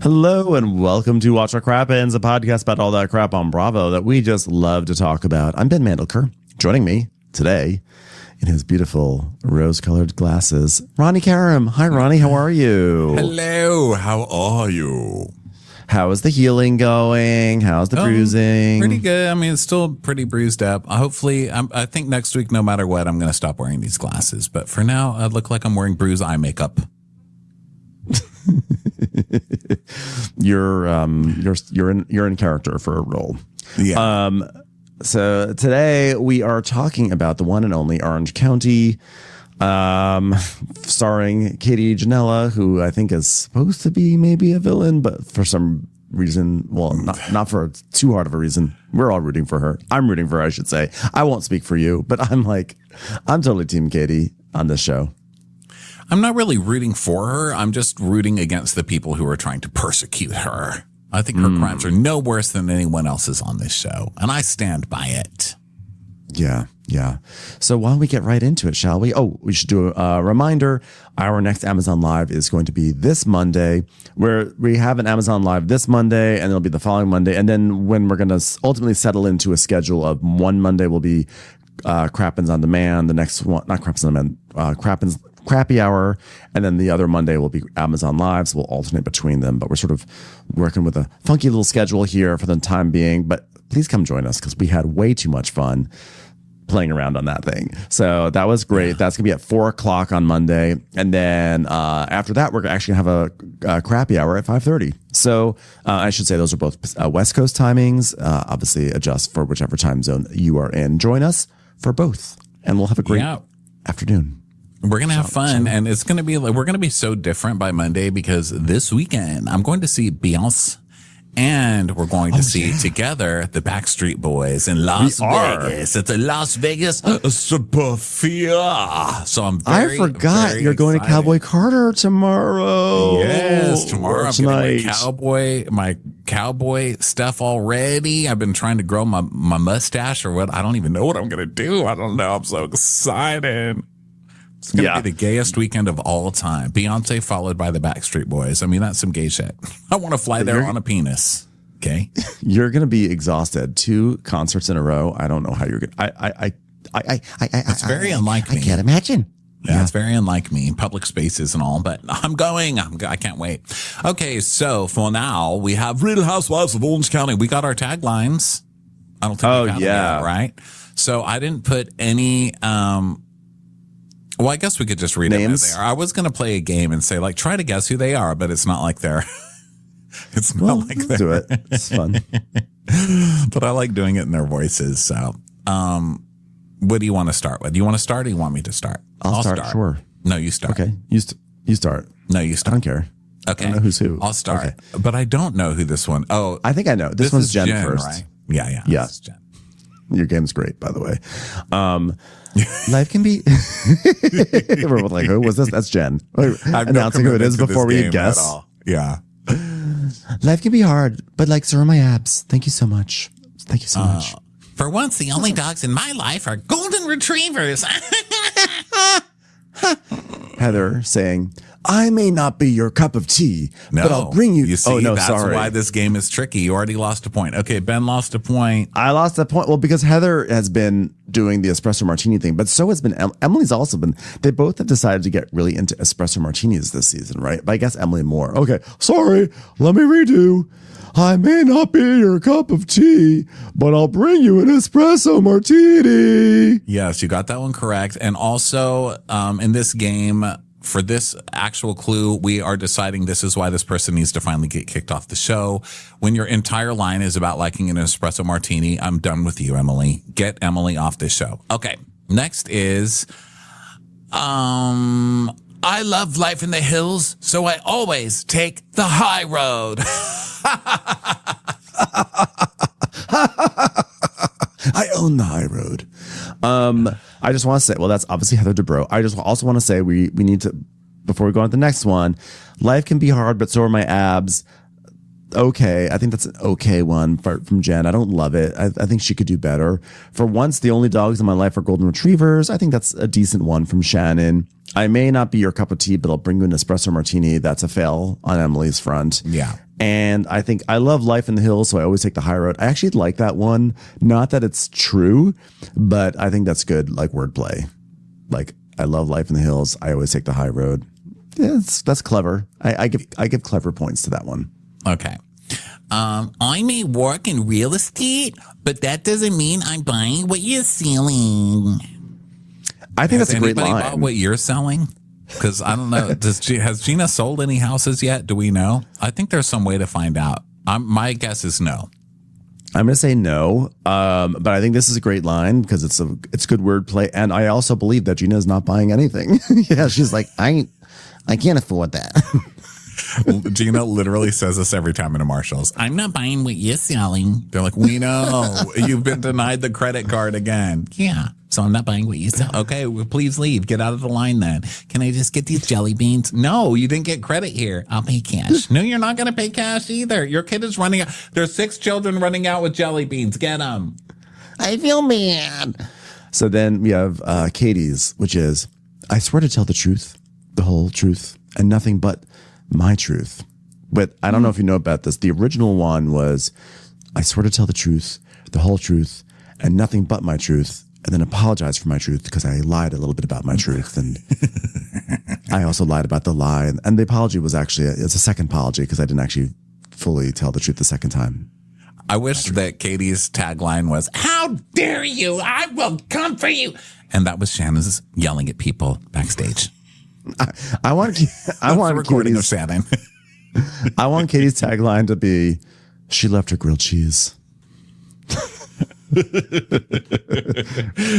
Hello and welcome to Watch Our Crappens, a podcast about all that crap on Bravo that we just love to talk about. I'm Ben Mandelker. Joining me today in his beautiful rose-colored glasses, Ronnie Karam. Hi, Ronnie. How are you? Hello. How are you? How is the healing going? How's the bruising? Pretty good. I mean, it's still pretty bruised up. Hopefully, I think next week, no matter what, I'm going to stop wearing these glasses. But for now, I look like I'm wearing bruised eye makeup. You're in character for a role. Yeah. So today we are talking about the one and only Orange County, starring Katie Janela, who I think is supposed to be maybe a villain, but for some reason, well, not for too hard of a reason. We're all rooting for her. I'm rooting for her, I should say. I won't speak for you, but I'm totally team Katie on this show. I'm not really rooting for her. I'm just rooting against the people who are trying to persecute her. I think her crimes are no worse than anyone else's on this show, and I stand by it. Yeah. So why don't we get right into it, shall we? Oh, we should do a reminder. Our next Amazon Live is going to be this Monday, where we have an Amazon Live this Monday, and it'll be the following Monday. And then when we're going to ultimately settle into a schedule of one Monday will be Crappens on Demand, the next one, not Crappens on Demand, Crappens Crappy Hour, and then the other Monday will be Amazon Live, so we'll alternate between them. But we're sort of working with a funky little schedule here for the time being. But please come join us because we had way too much fun playing around on that thing. So that was great. Yeah. That's gonna be at 4:00 on Monday, and then after that, we're actually gonna have a Crappy Hour at 5:30. So I should say those are both West Coast timings. Obviously, adjust for whichever time zone you are in. Join us for both, and we'll have a great afternoon. We're going to have fun, and it's going to be like, we're going to be so different by Monday because this weekend I'm going to see Beyonce, and we're going to see together the Backstreet Boys in Las Vegas. It's a Las Vegas Superfia. So I forgot you're going to Cowboy Carter tomorrow. Yes, tomorrow I'm getting my cowboy stuff already. I've been trying to grow my mustache or what. I don't even know what I'm going to do. I don't know. I'm so excited. It's going to be the gayest weekend of all time. Beyonce followed by the Backstreet Boys. I mean, that's some gay shit. I want to fly there on a penis. Okay. You're going to be exhausted. 2 concerts in a row. I don't know how you're going to. It's very unlike me. I can't imagine. Yeah, it's very unlike me. Public spaces and all, but I'm going. I can't wait. Okay. So for now, we have Real Housewives of Orange County. We got our taglines. I don't think we got them yet, right? So I didn't put any, well, I guess we could just read them as they are. I was going to play a game and say, like, try to guess who they are, but it's not like they're. It's not like they're. Do it. It's fun. But I like doing it in their voices. So, what do you want to start with? Do you want to start or do you want me to start? I'll start. Sure. No, you start. Okay. You start. No, you start. I don't care. Okay. I don't know who's who. I'll start. Okay. But I don't know who this one. Oh, I think I know. This one's Jen first. Right? Yeah. This is Jen. Your game's great, by the way. Life can be. We're both like, who was this? That's Jen. Announcing who it is before we guess. Yeah. Life can be hard, but like, so are my abs. Thank you so much. Thank you so much. For once, the only dogs in my life are golden retrievers. Heather saying, I may not be your cup of tea, but I'll bring you. You see, that's why this game is tricky. You already lost a point. Okay, Ben lost a point. I lost a point. Well, because Heather has been doing the espresso martini thing, but so has been Emily's also been. They both have decided to get really into espresso martinis this season, right? But I guess Emily more. Okay, sorry. Let me redo. I may not be your cup of tea, but I'll bring you an espresso martini. Yes, you got that one correct. And also, in this game, for this actual clue, we are deciding this is why this person needs to finally get kicked off the show. When your entire line is about liking an espresso martini, I'm done with you, Emily. Get Emily off this show. Okay, next is, I love life in the hills, so I always take the high road. I own the high road. I just want to say, well, that's obviously Heather Dubrow. I just also want to say we need to, before we go on to the next one, life can be hard, but so are my abs. Okay. I think that's an okay one from Jen. I don't love it. I think she could do better. For once, the only dogs in my life are golden retrievers. I think that's a decent one from Shannon. I may not be your cup of tea, but I'll bring you an espresso martini. That's a fail on Emily's front. Yeah. And I think I love Life in the Hills, so I always take the high road. I actually like that one. Not that it's true, but I think that's good, like wordplay. Like, I love Life in the Hills. I always take the high road. Yeah, that's clever. I give clever points to that one. Okay. I may work in real estate, but that doesn't mean I'm buying what you're selling. I think that's a great line. Has anybody bought what you're selling? Because I don't know. Has Gina sold any houses yet? Do we know? I think there's some way to find out. My guess is no. I'm going to say no, but I think this is a great line because it's good wordplay, and I also believe that Gina is not buying anything. Yeah, she's like, I can't afford that. Gina literally says this every time in a Marshall's. I'm not buying what you're selling. They're like, we know. You've been denied the credit card again. Yeah. So I'm not buying what you sell. Okay, well, please leave. Get out of the line then. Can I just get these jelly beans? No, you didn't get credit here. I'll pay cash. No, you're not going to pay cash either. Your kid is running out. There's 6 children running out with jelly beans. Get them. I feel bad. So then we have Katie's, which is, I swear to tell the truth, the whole truth, and nothing but my truth. But I don't know if you know about this. The original one was, I swear to tell the truth, the whole truth, and nothing but my truth, and then apologize for my truth because I lied a little bit about my truth. And I also lied about the lie. And the apology was actually, it's a second apology because I didn't actually fully tell the truth the second time. I wish that Katie's tagline was, how dare you? I will come for you. And that was Shannon's yelling at people backstage. I want the recording Katie's, of Shannon. I want Katie's tagline to be, she left her grilled cheese.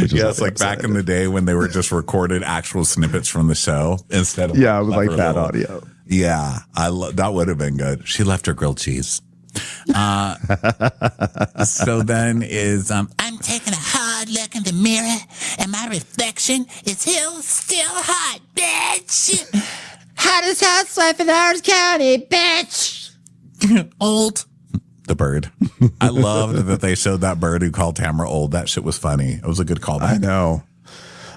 Yes, like back in the day when they were just recorded actual snippets from the show instead of with like that audio. Yeah, that would have been good. She left her grilled cheese. So then is I'm taking a hard look in the mirror, and my reflection is still hot, bitch. Hottest housewife in Orange County, bitch. Old. The bird. I loved that they showed that bird who called Tamara old. That shit was funny. It was a good callback. I know.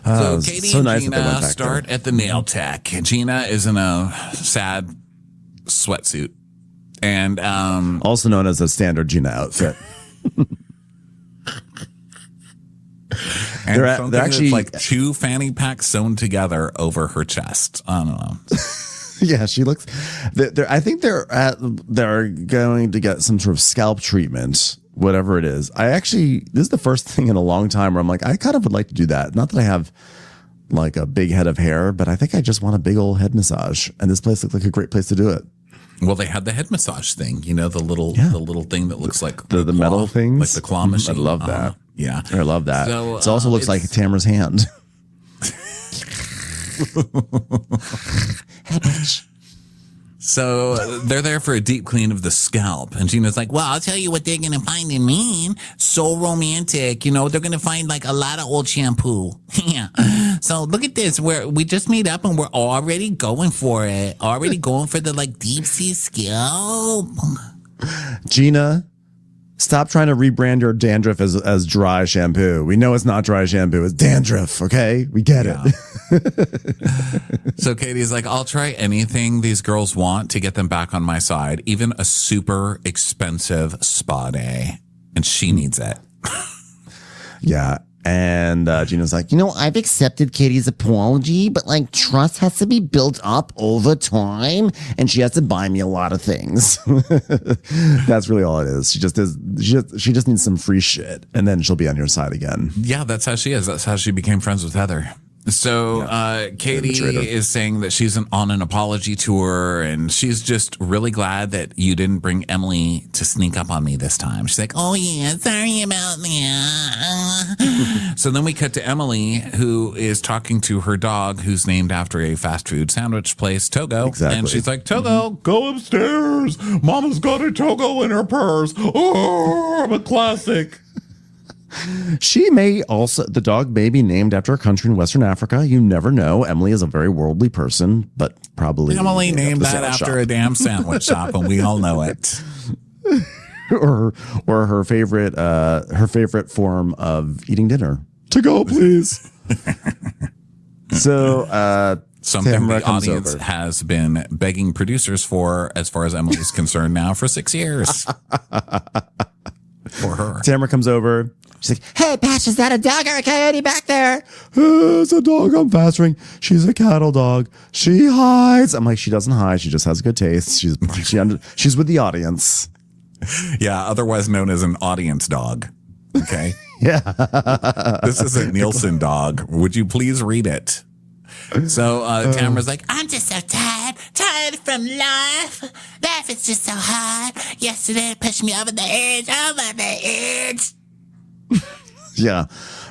So Katie and Gina start at the nail tech. Gina is in a sad sweatsuit. And also known as a standard Gina outfit. And they're actually like 2 fanny packs sewn together over her chest. I don't know. Yeah, she looks. I think they're going to get some sort of scalp treatment, whatever it is. This is the first thing in a long time where I'm like, I kind of would like to do that. Not that I have like a big head of hair, but I think I just want a big old head massage, and this place looks like a great place to do it. Well, they had the head massage thing, the little thing that looks like the metal things, like the claw machine. I love that. Yeah, I love that. So, it also looks like Tamara's hand. So they're there for a deep clean of the scalp. And Gina's like, well, I'll tell you what they're going to find in me. So romantic. They're going to find like a lot of old shampoo. Yeah. So look at this. We just made up and we're already going for it. Already going for the like deep sea scalp. Gina, stop trying to rebrand your dandruff as dry shampoo. We know it's not dry shampoo. It's dandruff. Okay. We get it. So Katie's like, I'll try anything these girls want to get them back on my side, even a super expensive spa day. And she needs it. Yeah. And Gina's like, I've accepted Katie's apology, but like trust has to be built up over time, and she has to buy me a lot of things. That's really all it is. She just needs some free shit, and then she'll be on your side again. Yeah, that's how she is. That's how she became friends with Heather. So Katie is saying that she's on an apology tour, and she's just really glad that you didn't bring Emily to sneak up on me this time. She's like, oh yeah, sorry about that. So then we cut to Emily, who is talking to her dog, who's named after a fast food sandwich place, Togo. Exactly. And she's like, Togo, go upstairs. Mama's got a Togo in her purse. Oh, I'm a classic. The dog may be named after a country in Western Africa. You never know. Emily is a very worldly person, but probably Emily named that after a damn sandwich shop, and we all know it. or her favorite form of eating dinner. To go, please. So something Tamara the comes audience over. has been begging producers for, as far as Emily's concerned now, for 6 years. For her. Tamara comes over. She's like, hey, Patch, is that a dog or a coyote back there? It's a dog I'm fostering. She's a cattle dog. She hides. I'm like, she doesn't hide. She just has good taste. She's with the audience. Yeah, otherwise known as an audience dog. Okay. Yeah. This is a Nielsen dog. Would you please read it? So Tamara's like, I'm just so tired from life. Life is just so hard. Yesterday it pushed me over the edge. Yeah.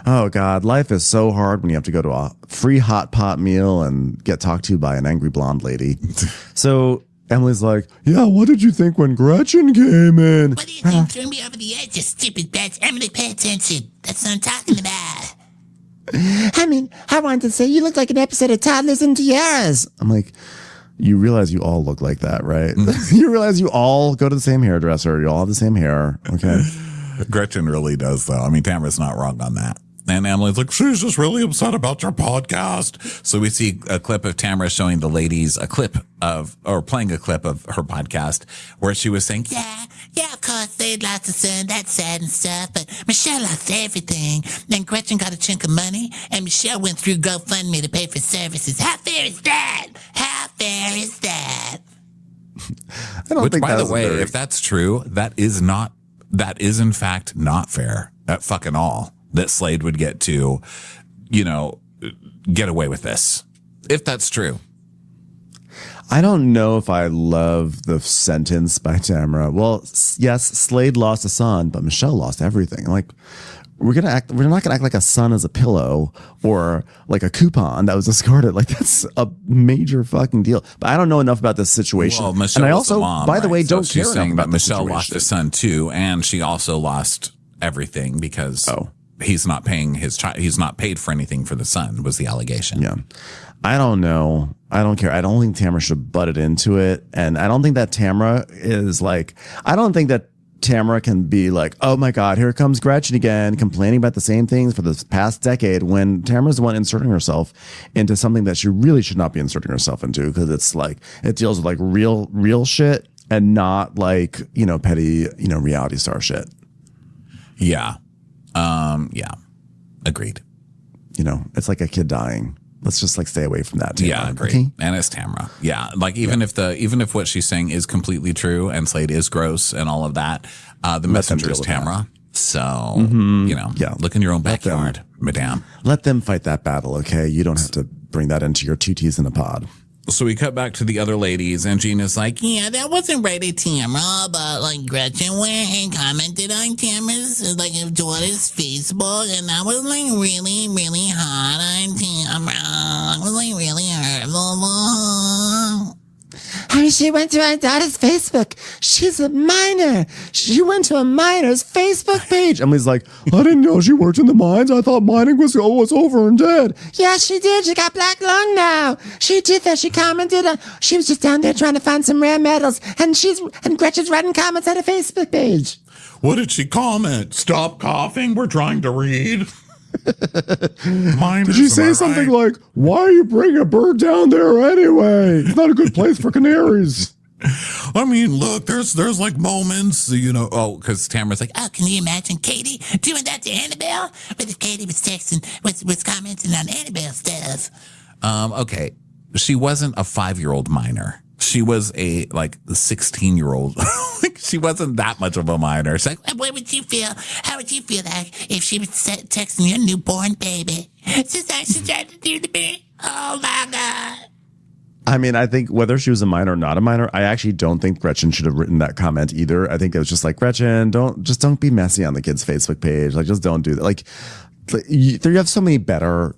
Oh, God. Life is so hard when you have to go to a free hot pot meal and get talked to by an angry blonde lady. So Emily's like, yeah, what did you think when Gretchen came in? What do you think threw me over the edge, you stupid bitch? Emily, pay attention. That's what I'm talking about. I mean, I wanted to say you look like an episode of Toddlers and Tiaras. I'm like, you realize you all look like that, right? You realize you all go to the same hairdresser. You all have the same hair. Okay. Gretchen really does, though. I mean, Tamara's not wrong on that. And Emily's like, she's just really upset about your podcast. So we see a clip of Tamara showing the ladies playing a clip of her podcast where she was saying, Yeah, of course, they lost a son. That's sad and stuff. But Michelle lost everything. Then Gretchen got a chunk of money, and Michelle went through GoFundMe to pay for services. How fair is that? How fair is that? I don't which, think by the that's way, if that's true, that is in fact not fair at fucking all. That Slade would get to, get away with this. If that's true. I don't know if I love the sentence by Tamara. Well, yes, Slade lost a son, but Michelle lost everything. Like, we're not gonna act like a son is a pillow or like a coupon that was discarded. Like, that's a major fucking deal. But I don't know enough about this situation. Well, Michelle and I was also, the mom, by the way, so don't she's care saying enough about that Michelle the lost a son too, and she also lost everything because he's not paying he's not paid for anything for the son, was the allegation. Yeah. I don't know. I don't care. I don't think Tamara should have butted into it. And I don't think that Tamara can be like, oh my God, here comes Gretchen again, complaining about the same things for the past decade, when Tamara's the one inserting herself into something that she really should not be inserting herself into, because it's like, it deals with like real shit and not like, petty, reality star shit. Yeah. Yeah. Agreed. It's like a kid dying. Let's just like stay away from that. Tamara. Yeah, agreed. Okay? And it's Tamara. Yeah. Like even if what she's saying is completely true and Slade is gross and all of that, the messenger is Tamara. So, look in your own backyard, madame. Let them fight that battle. Okay. You don't have to bring that into your two teas in a pod. So we cut back to the other ladies, and Gina's like, yeah, that wasn't right at Tamara, but like Gretchen went and commented on Tamara's daughter's Facebook, and that was like really, really hard on Tamara. It was like really hurtful. I mean, she went to my daughter's Facebook. She's a minor. She went to a minor's Facebook page. Emily's like, I didn't know she worked in the mines. I thought mining was over and dead. Yeah, she did. She got black lung now. She did that. She commented on. She was just down there trying to find some rare metals, and Gretchen's writing comments on a Facebook page. what did she comment? Stop coughing. We're trying to read. Did you say something like, why are you bringing a bird down there anyway? It's not a good place for canaries. I mean, look, there's like moments, because Tamara's like, oh, can you imagine Katie doing that to Annabelle? But Katie was texting, was commenting on Annabelle stuff. Okay, she wasn't a 5-year-old minor. She was a 16-year-old. She wasn't that much of a minor. She's like, what would you feel? How would you feel like if she was texting your newborn baby? Just like she tried to do to me. Oh my God. I mean, I think whether she was a minor or not a minor, I actually don't think Gretchen should have written that comment either. I think it was just like, Gretchen, don't be messy on the kid's Facebook page. Like, just don't do that. Like, you have so many better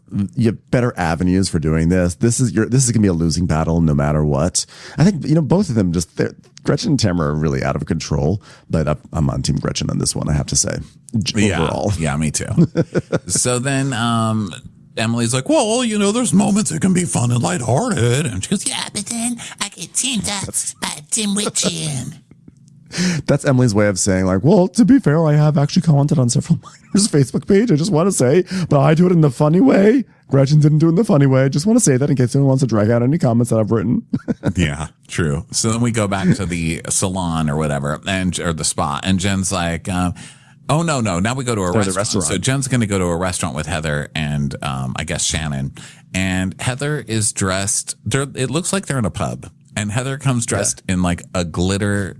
avenues for doing this. This is gonna be a losing battle no matter what. I think both of them Gretchen and Tamara are really out of control, but I'm on Team Gretchen on this one. I have to say, overall. Yeah, me too. So then, Emily's like, well, there's moments that can be fun and lighthearted, and she goes, yeah, but then I get teamed up by Tim Chin. That's Emily's way of saying, like, well, to be fair, I have actually commented on several minors' Facebook page. I just want to say, but I do it in the funny way. Gretchen didn't do it in the funny way. I just want to say that in case anyone wants to drag out any comments that I've written. Yeah, true. So then we go back to the salon or whatever, or the spa, and Jen's like, oh, no. Now we go to a restaurant. So Jen's going to go to a restaurant with Heather and I guess Shannon. And Heather is dressed. It looks like they're in a pub. And Heather comes dressed in like a glitter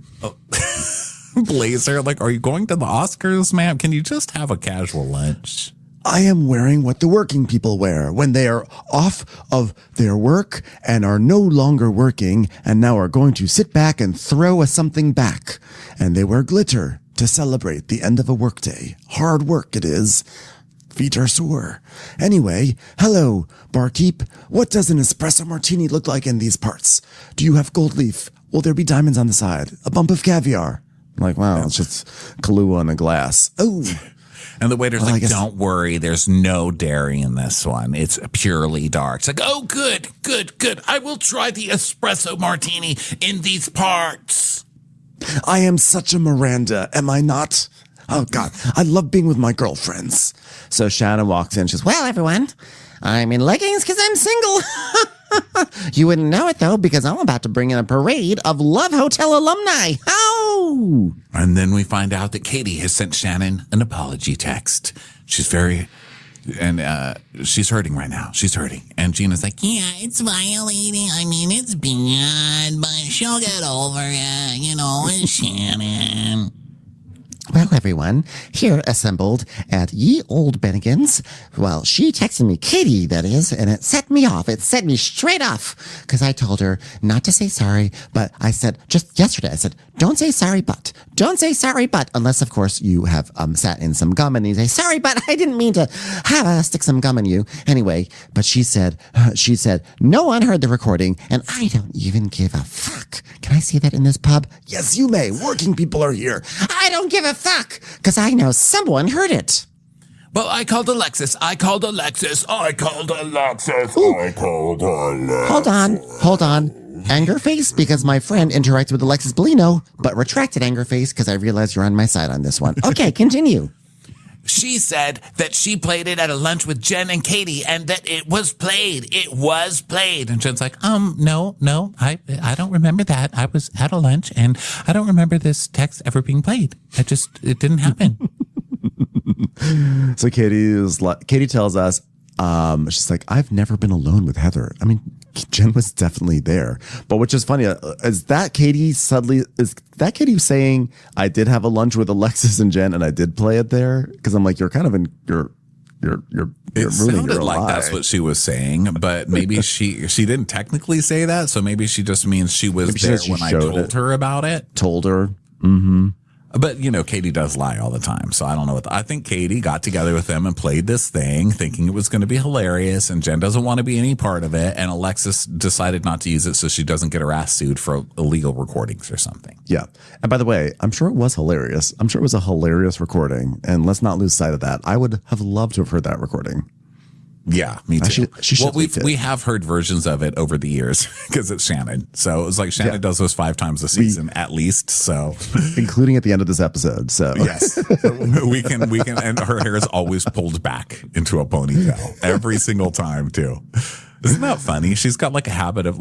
blazer. Like, are you going to the Oscars, ma'am? Can you just have a casual lunch? I am wearing what the working people wear when they are off of their work and are no longer working and now are going to sit back and throw something back. And they wear glitter to celebrate the end of a workday. Hard work it is. Feet are sore. Anyway, hello, barkeep. What does an espresso martini look like in these parts? Do you have gold leaf? Will there be diamonds on the side? A bump of caviar? I'm like, wow, it's just Kahlua in a glass. Oh. And the waiter's like, don't worry, there's no dairy in this one. It's purely dark. It's like, oh, good. I will try the espresso martini in these parts. I am such a Miranda, am I not? Oh, God, I love being with my girlfriends. So Shannon walks in. She's, well, everyone, I'm in leggings because I'm single. You wouldn't know it, though, because I'm about to bring in a parade of Love Hotel alumni. Oh! And then we find out that Katie has sent Shannon an apology text. She's hurting right now. She's hurting. And Gina's like, yeah, it's violating. I mean, it's bad, but she'll get over it. It's Shannon. Well, everyone, here assembled at Ye Old Bennigan's. Well, she texted me, Katie, that is, and it set me off. It set me straight off because I told her not to say sorry, but I said, just yesterday, I said, don't say sorry, but. Don't say sorry, but. Unless, of course, you have sat in some gum and you say, sorry, but I didn't mean to stick some gum in you. Anyway, but she said, no one heard the recording and I don't even give a fuck. Can I say that in this pub? Yes, you may. Working people are here. I don't give a fuck because I know someone heard it. well, I called Alexis. Hold on. Anger face because my friend interacted with Alexis Bellino, but retracted anger face because I realized you're on my side on this one. Okay, continue. She said that she played it at a lunch with Jen and Katie and that it was played. And Jen's like, no, I don't remember that. I was at a lunch and I don't remember this text ever being played. It didn't happen. So Katie tells us, she's like, I've never been alone with Heather. I mean, Jen was definitely there. But which is funny, is that Katie saying I did have a lunch with Alexis and Jen and I did play it there? Because I'm like, you're kind of in you're it ruining sounded your like lie. that's what she was saying, but maybe she didn't technically say that, so maybe she just means she was there when I told her about it. Told her. Mm-hmm. But, Katie does lie all the time. So I don't know I think Katie got together with them and played this thing thinking it was going to be hilarious. And Jen doesn't want to be any part of it. And Alexis decided not to use it so she doesn't get her ass sued for illegal recordings or something. Yeah. And by the way, I'm sure it was hilarious. I'm sure it was a hilarious recording. And let's not lose sight of that. I would have loved to have heard that recording. Yeah, me too. We have heard versions of it over the years because it's Shannon. So it's like Shannon does those 5 times a season at least. So including at the end of this episode. So yes, we can, and her hair is always pulled back into a ponytail every single time too. Isn't that funny? She's got like a habit of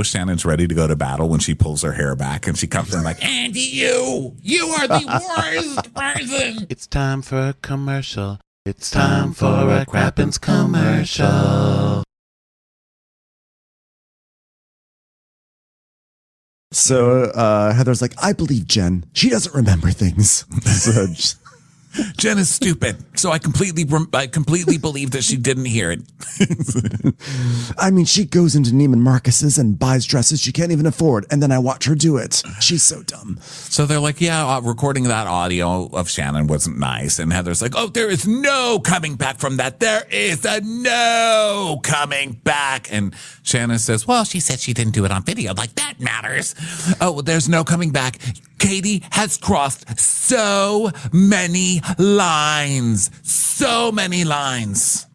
Shannon's ready to go to battle when she pulls her hair back and she comes in like, Andy, you are the worst person. It's time for a commercial. It's time for a Crappens commercial. So Heather's like, I believe Jen. She doesn't remember things. So Jen is stupid. So I completely believe that she didn't hear it. I mean, she goes into Neiman Marcus's and buys dresses she can't even afford. And then I watch her do it. She's so dumb. So they're like, recording that audio of Shannon wasn't nice. And Heather's like, oh, there is no coming back from that. There is no coming back. And Shannon says, well, she said she didn't do it on video. Like, that matters. Oh, well, there's no coming back. Katie has crossed so many lines. So many lines.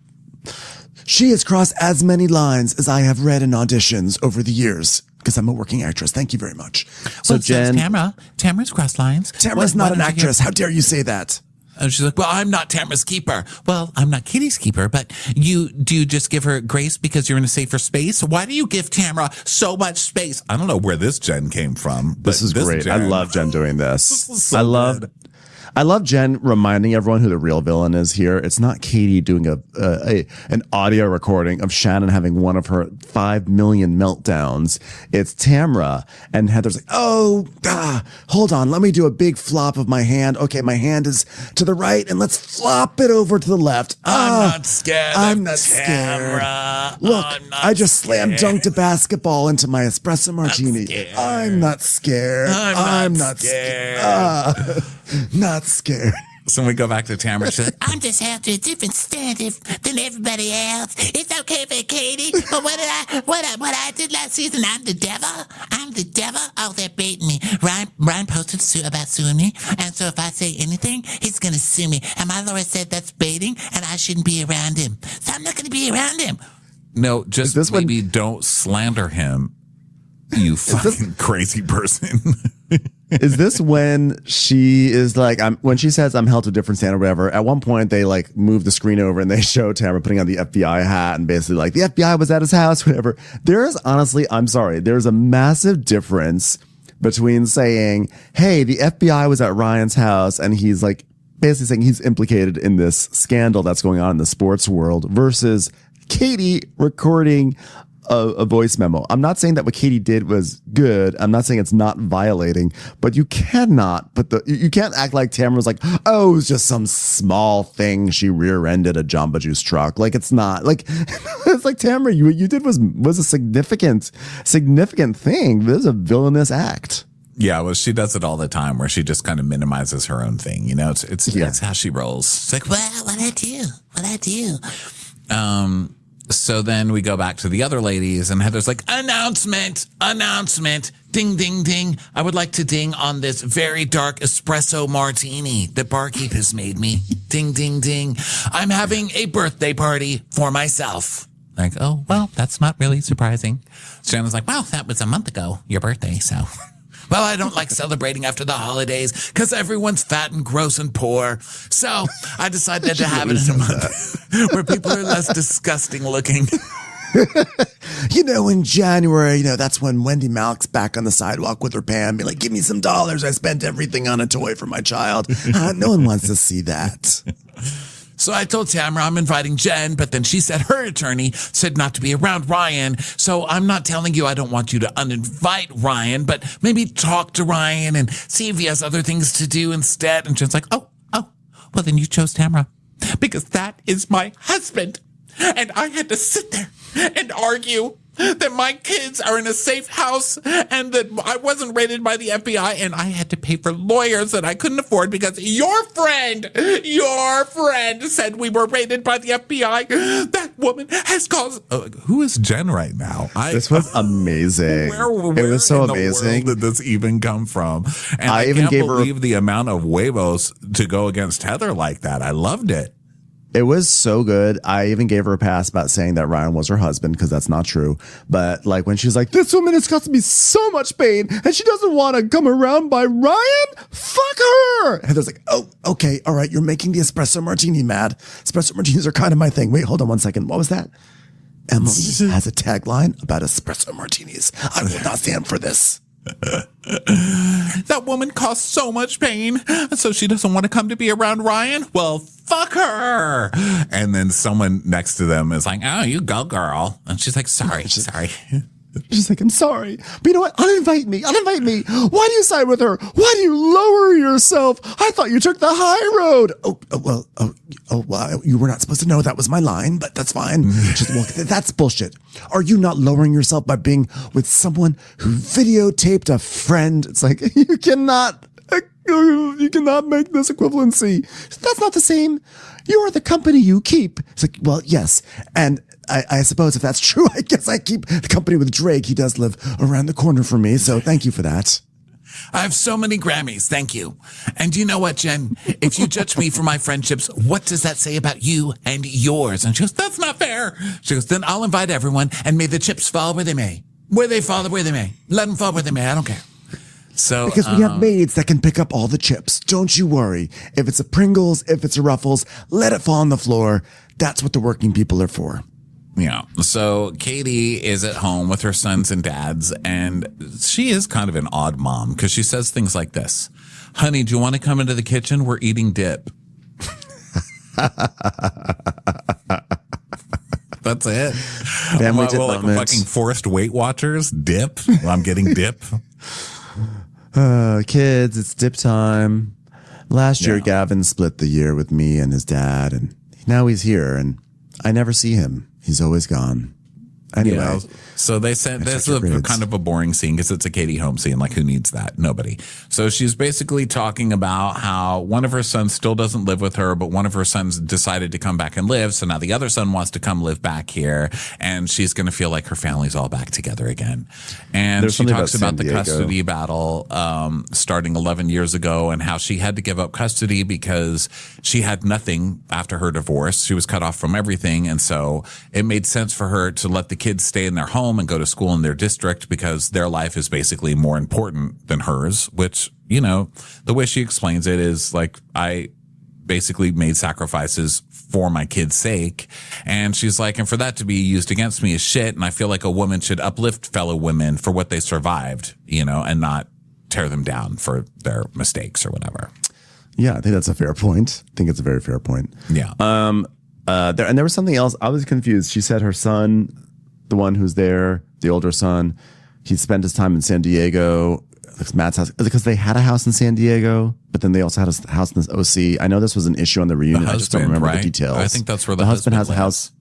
She has crossed as many lines as I have read in auditions over the years. because I'm a working actress. Thank you very much. So Jen, Tamara's cross lines. Tamara's not an actress. How dare you say that? And she's like, well, I'm not Tamara's keeper. Well, I'm not Kitty's keeper, but you just give her grace because you're in a safer space? Why do you give Tamara so much space? I don't know where this Jen came from. This is great. I love Jen doing this. This is so good. I love Jen reminding everyone who the real villain is here. It's not Katie doing an audio recording of Shannon having one of her 5 million meltdowns. It's Tamara, and Heather's like, hold on. Let me do a big flop of my hand. Okay, my hand is to the right, and let's flop it over to the left. I'm not scared. I'm not scared. Look, I just slam dunked a basketball into my espresso martini. I'm not scared. I'm not scared. Not scared. So we go back to Tamara. She's like, I'm just held to a different standard than everybody else. It's okay for Katie, but what I did last season, I'm the devil. Oh, they're baiting me. Ryan posted about suing me, and so if I say anything, he's gonna sue me. And my lawyer said that's baiting, and I shouldn't be around him. So I'm not gonna be around him. no, just maybe don't slander him. You fucking crazy person. Is this when she is like, when she says I'm held to a different standard or whatever, at one point they like move the screen over and they show Tamara putting on the FBI hat and basically like the FBI was at his house, whatever. There's honestly, I'm sorry, there's a massive difference between saying, hey, the FBI was at Ryan's house and he's like basically saying he's implicated in this scandal that's going on in the sports world versus Katie recording a voice memo. I'm not saying that what Katie did was good. I'm not saying it's not violating, but you cannot you can't act like Tamara was like, oh, it was just some small thing. She rear-ended a Jamba Juice truck. Like it's not like, it's like Tamara, you did was a significant thing. This is a villainous act. Yeah, well, she does it all the time where she just kind of minimizes her own thing. You know, it's how she rolls. It's like, well, what I do. So then we go back to the other ladies and Heather's like, announcement, ding, ding, ding. I would like to ding on this very dark espresso martini that barkeep has made me. Ding, ding, ding. I'm having a birthday party for myself. Like, oh, well, that's not really surprising. Shannon's like, well, that was a month ago, your birthday, so... Well, I don't like celebrating after the holidays because everyone's fat and gross and poor. So I decided to have it in a month where people are less disgusting looking. You know, in January, you know, that's when Wendy Malk's back on the sidewalk with her pan, be like, give me some dollars. I spent everything on a toy for my child. No one wants to see that. So I told Tamara I'm inviting Jen, but then she said her attorney said not to be around Ryan. So I'm not telling you I don't want you to uninvite Ryan, but maybe talk to Ryan and see if he has other things to do instead. And Jen's like, oh, well, then you chose Tamara because that is my husband. And I had to sit there and argue that my kids are in a safe house and that I wasn't raided by the FBI and I had to pay for lawyers that I couldn't afford because your friend said we were raided by the FBI. That woman has caused... who is Jen right now? This was amazing. Where it was so in amazing. The world did this even come from? And I even can't believe the amount of huevos to go against Heather like that. I loved it. It was so good. I even gave her a pass about saying that Ryan was her husband because that's not true. But like when she's like, this woman is causing me so much pain and she doesn't want to come around by Ryan. Fuck her. And Heather's like, oh, okay. All right. You're making the espresso martini mad. Espresso martinis are kind of my thing. Wait, hold on one second. What was that? Emily has a tagline about espresso martinis. I will not stand for this. That woman caused so much pain, so she doesn't want to come to be around Ryan? Well, fuck her. And then someone next to them is like, oh, you go, girl. And she's like, sorry. She's like, I'm sorry. But you know what? Uninvite me. Why do you side with her? Why do you lower yourself? I thought you took the high road. Well, you were not supposed to know that was my line, but that's fine. That's bullshit. Are you not lowering yourself by being with someone who videotaped a friend? It's like, you cannot make this equivalency. That's not the same. You are the company you keep. It's like, well, yes. And I suppose if that's true, I guess I keep the company with Drake. He does live around the corner from me. So thank you for that. I have so many Grammys. Thank you. And you know what, Jen? If you judge me for my friendships, what does that say about you and yours? And she goes, that's not fair. She goes, then I'll invite everyone and may the chips fall where they may. Where they fall, where they may. Let them fall where they may. I don't care. So Because we have maids that can pick up all the chips. Don't you worry. If it's a Pringles, if it's a Ruffles, let it fall on the floor. That's what the working people are for. Yeah. So Katie is at home with her sons and dads, and she is kind of an odd mom because she says things like this. Honey, do you want to come into the kitchen? We're eating dip. That's it. Family dip like moments. fucking forced Weight Watchers? Dip? Well, I'm getting dip. Kids, it's dip time. Last year, Gavin split the year with me and his dad, and now he's here, and I never see him. He's always gone. Anyway. Yeah. So they said this is kind of a boring scene because it's a Katie Holmes scene. Like, who needs that? Nobody. So she's basically talking about how one of her sons still doesn't live with her, but one of her sons decided to come back and live. So now the other son wants to come live back here, and she's going to feel like her family's all back together again. And she talks about the custody battle starting 11 years ago and how she had to give up custody because she had nothing after her divorce. She was cut off from everything. And so it made sense for her to let the kids stay in their home and go to school in their district because their life is basically more important than hers, which, you know, the way she explains it is like, I basically made sacrifices for my kids' sake. And she's like, and for that to be used against me is shit. And I feel like a woman should uplift fellow women for what they survived, you know, and not tear them down for their mistakes or whatever. Yeah, I think that's a fair point. I think it's a very fair point. Yeah. There was something else. I was confused. She said her son, the one who's there, the older son, he spent his time in San Diego. Matt's house, because they had a house in San Diego, but then they also had a house in the OC. I know this was an issue on the reunion. I just don't remember the details. I think that's where the husband has a house.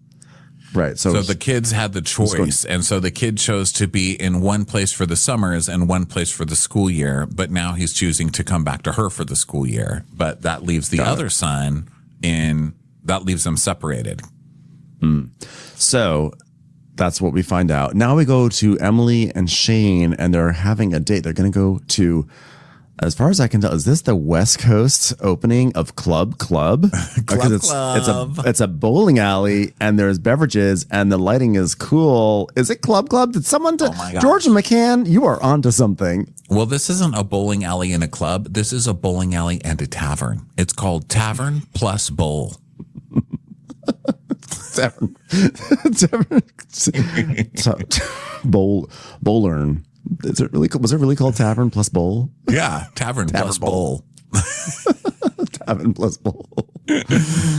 Right. So the kids had the choice. And so the kid chose to be in one place for the summers and one place for the school year. But now he's choosing to come back to her for the school year. But that leaves the other son that leaves them separated. So that's what we find out. Now we go to Emily and Shane, and they're having a date. They're going to go to, as far as I can tell, is this the West Coast opening of Club? It's a bowling alley, and there's beverages, and the lighting is cool. Is it Club? Did someone George McCann, you are onto something. Well, this isn't a bowling alley and a club. This is a bowling alley and a tavern. It's called Tavern Plus Bowl. Bowlern. Was it really called Tavern Plus Bowl? Yeah, Tavern Plus Bowl. Tavern Plus Bowl.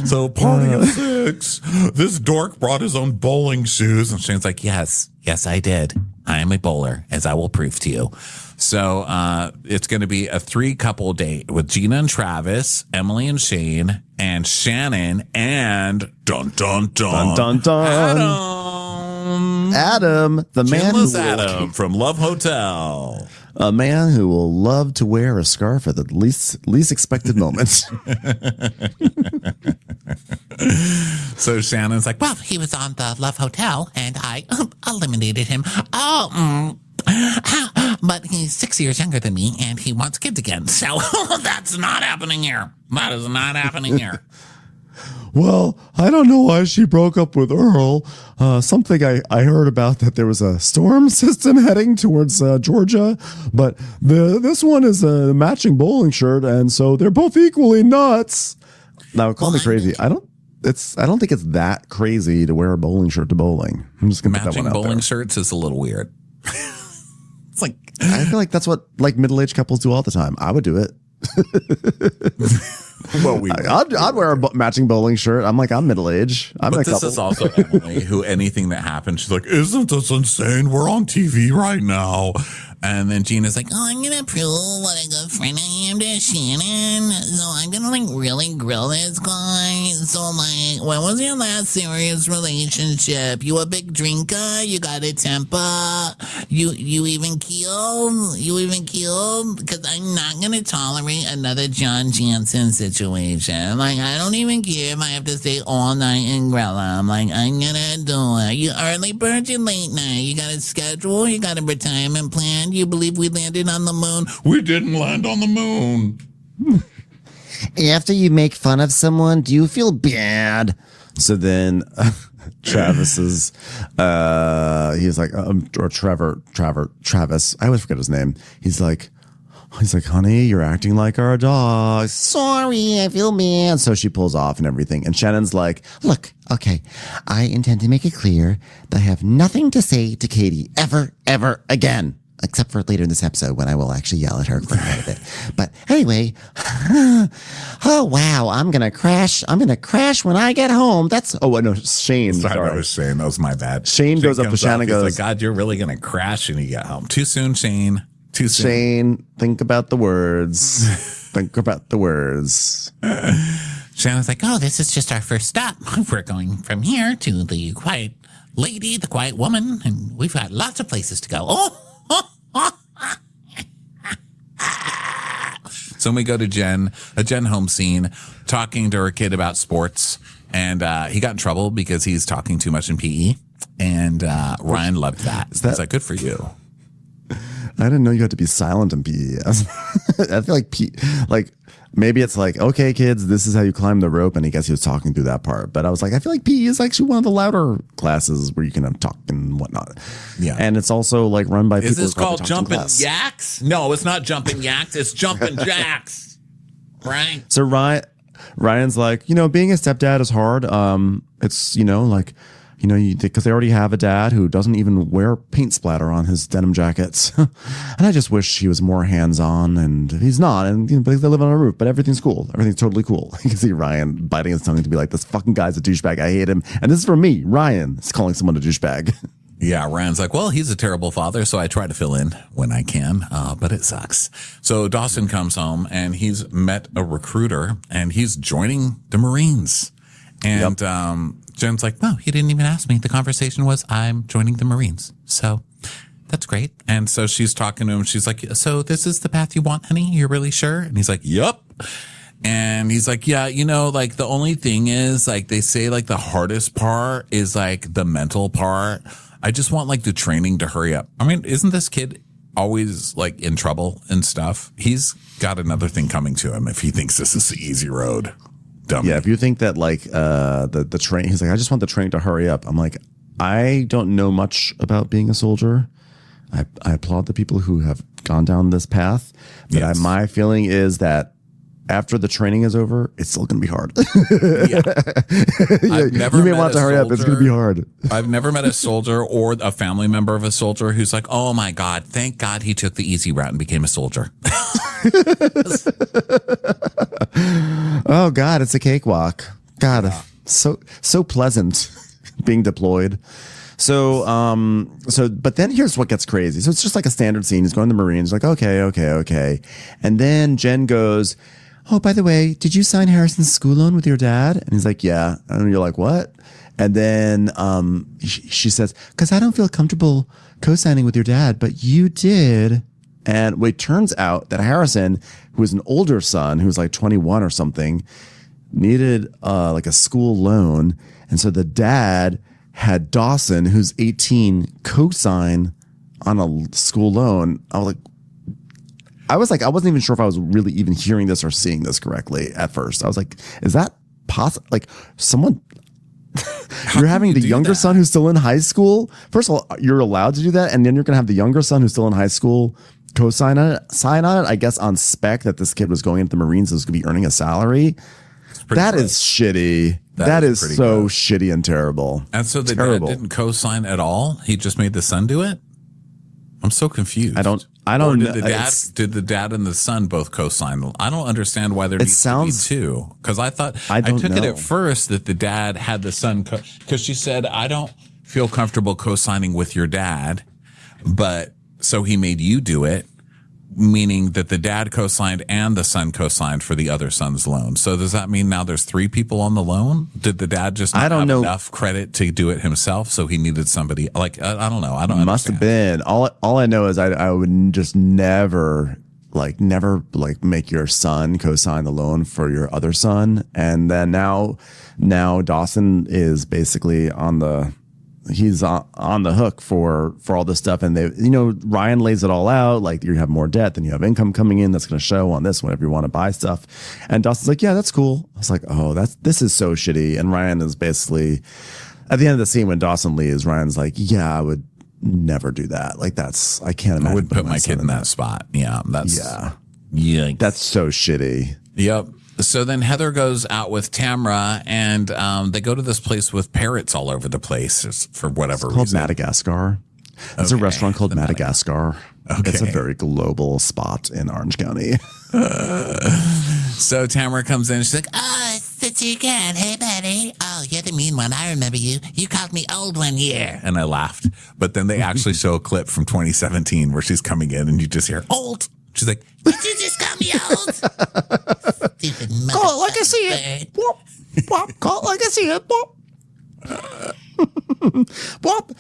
So party of six. This dork brought his own bowling shoes, and Shane's like, yes, I did. I am a bowler, as I will prove to you. So it's going to be a 3-couple date with Gina and Travis, Emily and Shane, and Shannon, and dun dun dun dun dun Adam, the man who Adam from Love Hotel. A man who will love to wear a scarf at the least expected moments. So Shannon's like, Well, he was on the Love Hotel, and I eliminated him. But he's 6 years younger than me, and he wants kids again. So that's not happening here. That is not happening here. Well, I don't know why she broke up with Earl. Something I heard about that there was a storm system heading towards Georgia, but this one is a matching bowling shirt, and so they're both equally nuts. Now, call me crazy. I don't think it's that crazy to wear a bowling shirt to bowling. I'm just gonna put that one out there. Matching bowling shirts is a little weird. It's like, I feel like that's what like middle-aged couples do all the time. I would do it. Well, I'd wear a matching bowling shirt. I'm middle-aged. But this is also Emily, who anything that happens, she's like, isn't this insane? We're on TV right now. And then Gina's like, I'm going to prove what a good friend I am to Shannon. So I'm going to really grill this guy. So when was your last serious relationship? You a big drinker? You got a temper? You even keeled? Because I'm not going to tolerate another John Jansen situation. I don't even care if I have to stay all night and grill him. I'm going to do it. You early bird, you late night. You got a schedule? You got a retirement plan? You believe we landed on the moon? We didn't land on the moon. After you make fun of someone, do you feel bad? So then Travis's, he's like, or Travis. I always forget his name. He's like, honey, you're acting like our dog. Sorry, I feel bad. So she pulls off and everything. And Shannon's like, Look, okay, I intend to make it clear that I have nothing to say to Katie ever again. Except for later in this episode when I will actually yell at her for quite a bit. But anyway, oh wow, I'm gonna crash when I get home. no, Shane. Sorry, Sorry. That was Shane. That was my bad. Shane goes up to Shannon and goes, like, God, you're really gonna crash when you get home. Too soon, Shane. Too soon. Shane, think about the words. Think about the words. Shannon's like, oh, this is just our first stop. We're going from here to the quiet lady, the quiet woman, and we've got lots of places to go. Oh. So we go to a Jen home scene, talking to her kid about sports, and he got in trouble because he's talking too much in PE, and Ryan loved that. He's like, good for you. I didn't know you had to be silent in PE. I feel like maybe it's like, okay, kids, this is how you climb the rope. And I guess he was talking through that part. But I was like, I feel like PE is actually one of the louder classes where you can talk and whatnot. Yeah. And it's also like run by people. Is this called jumping yaks? No, it's not jumping yaks. It's jumping jacks. Right. So Ryan's like, being a stepdad is hard. It's, because they already have a dad who doesn't even wear paint splatter on his denim jackets. And I just wish he was more hands-on, and he's not. And but they live on a roof, but everything's cool. Everything's totally cool. You can see Ryan biting his tongue to be like, this fucking guy's a douchebag. I hate him. And this is from me, Ryan, is calling someone a douchebag. Yeah, Ryan's like, well, he's a terrible father, so I try to fill in when I can, but it sucks. So Dawson comes home, and he's met a recruiter, and he's joining the Marines. And Jen's like, no, he didn't even ask me. The conversation was, I'm joining the Marines. So that's great. And so she's talking to him. She's like, so this is the path you want, honey? You're really sure? And he's like, yep. And he's like, yeah, like the only thing is, like, they say like the hardest part is like the mental part. I just want like the training to hurry up. I mean, isn't this kid always like in trouble and stuff? He's got another thing coming to him if he thinks this is the easy road. Dummy. Yeah, if you think that like the train, he's like, I just want the train to hurry up. I'm like, I don't know much about being a soldier. I applaud the people who have gone down this path, but Yes. my feeling is that after the training is over, it's still going to be hard. Yeah. You may want to hurry up. It's going to be hard. I've never met a soldier or a family member of a soldier who's like, oh my God, thank God he took the easy route and became a soldier. Oh God, it's a cakewalk. God, so pleasant being deployed. So, but then here's what gets crazy. So it's just like a standard scene. He's going to the Marines, like, okay. And then Jen goes, oh, by the way, did you sign Harrison's school loan with your dad? And he's like, yeah. And you're like, what? And then, she says, cause I don't feel comfortable co-signing with your dad, but you did. And it turns out that Harrison, who was an older son, who was like 21 or something, needed, like a school loan. And so the dad had Dawson, who's 18, co-sign on a school loan. I was like, I wasn't even sure if I was really even hearing this or seeing this correctly at first. I was like, is that possible? Like someone, you're having the younger son who's still in high school. First of all, you're allowed to do that. And then you're going to have the younger son who's still in high school co-sign on it, I guess on spec that this kid was going into the Marines, was going to be earning a salary. That is shitty. That is so shitty and terrible. And so the dad didn't co-sign at all? He just made the son do it? I'm so confused. I don't know. Did the dad and the son both co-sign? I don't understand why there needs to be two. Because I thought, I took it at first that the dad had the son, because she said, I don't feel comfortable co-signing with your dad, but so he made you do it, meaning that the dad co-signed and the son co-signed for the other son's loan. So does that mean now there's three people on the loan? Did the dad just not have enough credit to do it himself? So he needed somebody like, I don't know. I don't Must have been. All I know is I would just never make your son co-sign the loan for your other son. And then now Dawson is basically he's on the hook for all this stuff. And Ryan lays it all out. Like, you have more debt than you have income coming in. That's going to show on this whenever you want to buy stuff. And Dawson's like, yeah, that's cool. I was like, oh, this is so shitty. And Ryan is basically, At the end of the scene when Dawson leaves, Ryan's like, yeah, I would never do that. Like I can't imagine. I would put my kid in that spot. Yeah. Yeah. That's so shitty. Yep. So then Heather goes out with Tamara, and they go to this place with parrots all over the place for whatever reason. Called Madagascar. It's a restaurant called Madagascar. Okay. It's a very global spot in Orange County. So Tamara comes in. She's like, Oh, it's you again. Hey, buddy. Oh, you're the mean one. I remember you. You called me old one year. and I laughed. But then they actually show a clip from 2017 where she's coming in, and you just hear old. She's like, Did you just call me old? Stupid mother. Call it like I see it. Whoop, whoop. Call it like I see it. Whoop. Whoop.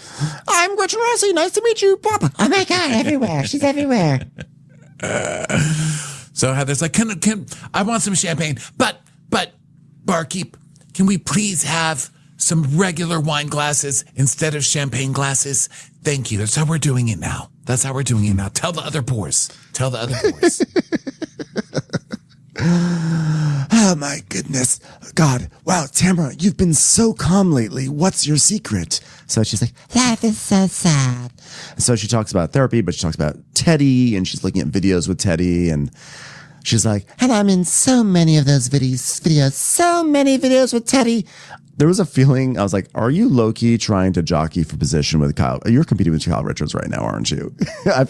I'm Gretchen Rossi. Nice to meet you. Whoop. Oh my God, everywhere. She's everywhere. So Heather's like, can I want some champagne, but barkeep, can we please have some regular wine glasses instead of champagne glasses? Thank you. That's how we're doing it now. Tell the other pours. Oh my goodness. God. Wow, Tamara, you've been so calm lately. What's your secret? So she's like, Life is so sad. so she talks about therapy, but she talks about Teddy, and she's looking at videos with Teddy, and she's like, And I'm in so many of those videos. So many videos with Teddy. there was a feeling, I was like, are you low-key trying to jockey for position with Kyle? You're competing with Kyle Richards right now, aren't you? I